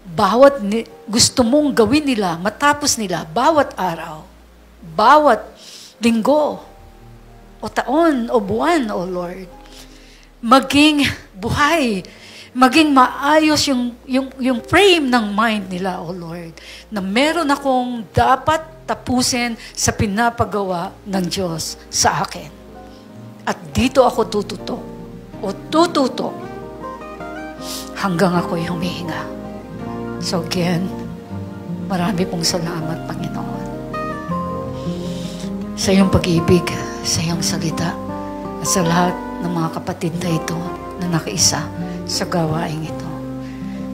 bawat gusto mong gawin nila, matapos nila, bawat araw, bawat linggo, o taon, o buwan, O Lord. Maging buhay, maging maayos yung frame ng mind nila, O Lord, na meron akong dapat tapusin sa pinapagawa ng Diyos sa akin. At dito ako tututok hanggang ako'y humihinga. So again, marami pong salamat, Panginoon, sa iyong pag-ibig, sa iyong salita, at sa lahat ng mga kapatid na ito na nakaisa sa gawaing ito.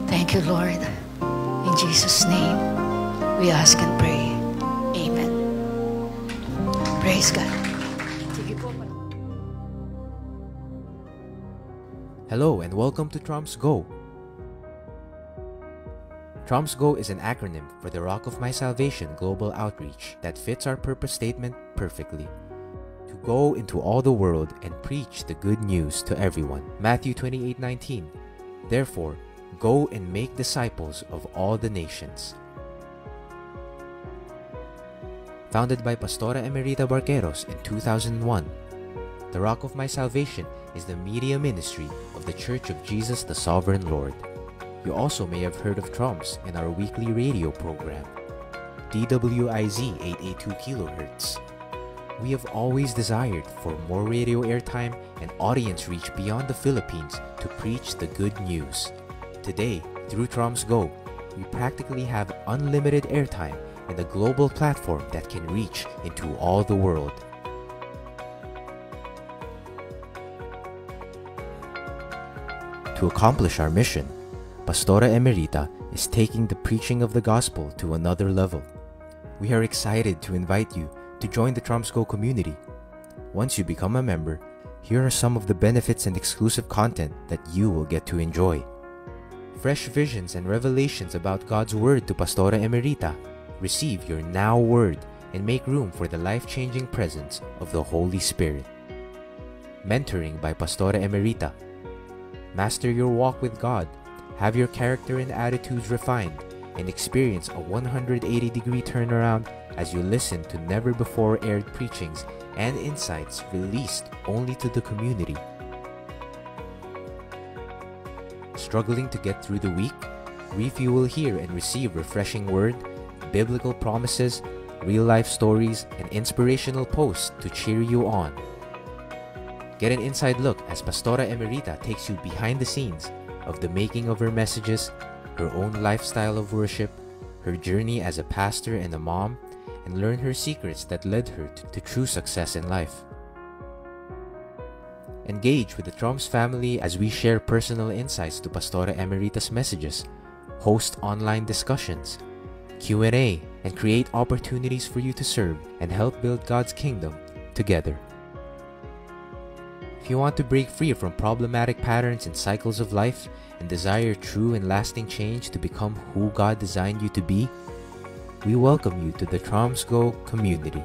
Thank you, Lord. In Jesus' name, we ask and pray. Amen. Praise God. Hello and welcome to Trumps Go. Trumps Go is an acronym for the Rock of My Salvation Global Outreach that fits our purpose statement perfectly. To go into all the world and preach the good news to everyone. Matthew 28:19. Therefore, go and make disciples of all the nations. Founded by Pastora Emerita Barqueros in 2001, the Rock of My Salvation is the media ministry of the Church of Jesus the Sovereign Lord. You also may have heard of Trumps in our weekly radio program, DWIZ 882 kHz. We have always desired for more radio airtime and audience reach beyond the Philippines to preach the good news. Today, through Trumps Go, we practically have unlimited airtime and a global platform that can reach into all the world. To accomplish our mission, Pastora Emerita is taking the preaching of the gospel to another level. We are excited to invite you to join the Trumps Go community. Once you become a member, here are some of the benefits and exclusive content that you will get to enjoy. Fresh visions and revelations about God's Word to Pastora Emerita. Receive your Now Word and make room for the life-changing presence of the Holy Spirit. Mentoring by Pastora Emerita. Master your walk with God, have your character and attitudes refined, and experience a 180-degree turnaround as you listen to never-before-aired preachings and insights released only to the community. Struggling to get through the week? Refuel here and receive refreshing word, biblical promises, real-life stories, and inspirational posts to cheer you on. Get an inside look as Pastora Emerita takes you behind the scenes of the making of her messages, her own lifestyle of worship, her journey as a pastor and a mom, and learn her secrets that led her to true success in life. Engage with the Troms family as we share personal insights to Pastora Emerita's messages, host online discussions, Q&A, and create opportunities for you to serve and help build God's kingdom together. If you want to break free from problematic patterns and cycles of life and desire true and lasting change to become who God designed you to be, we welcome you to the Troms Go community.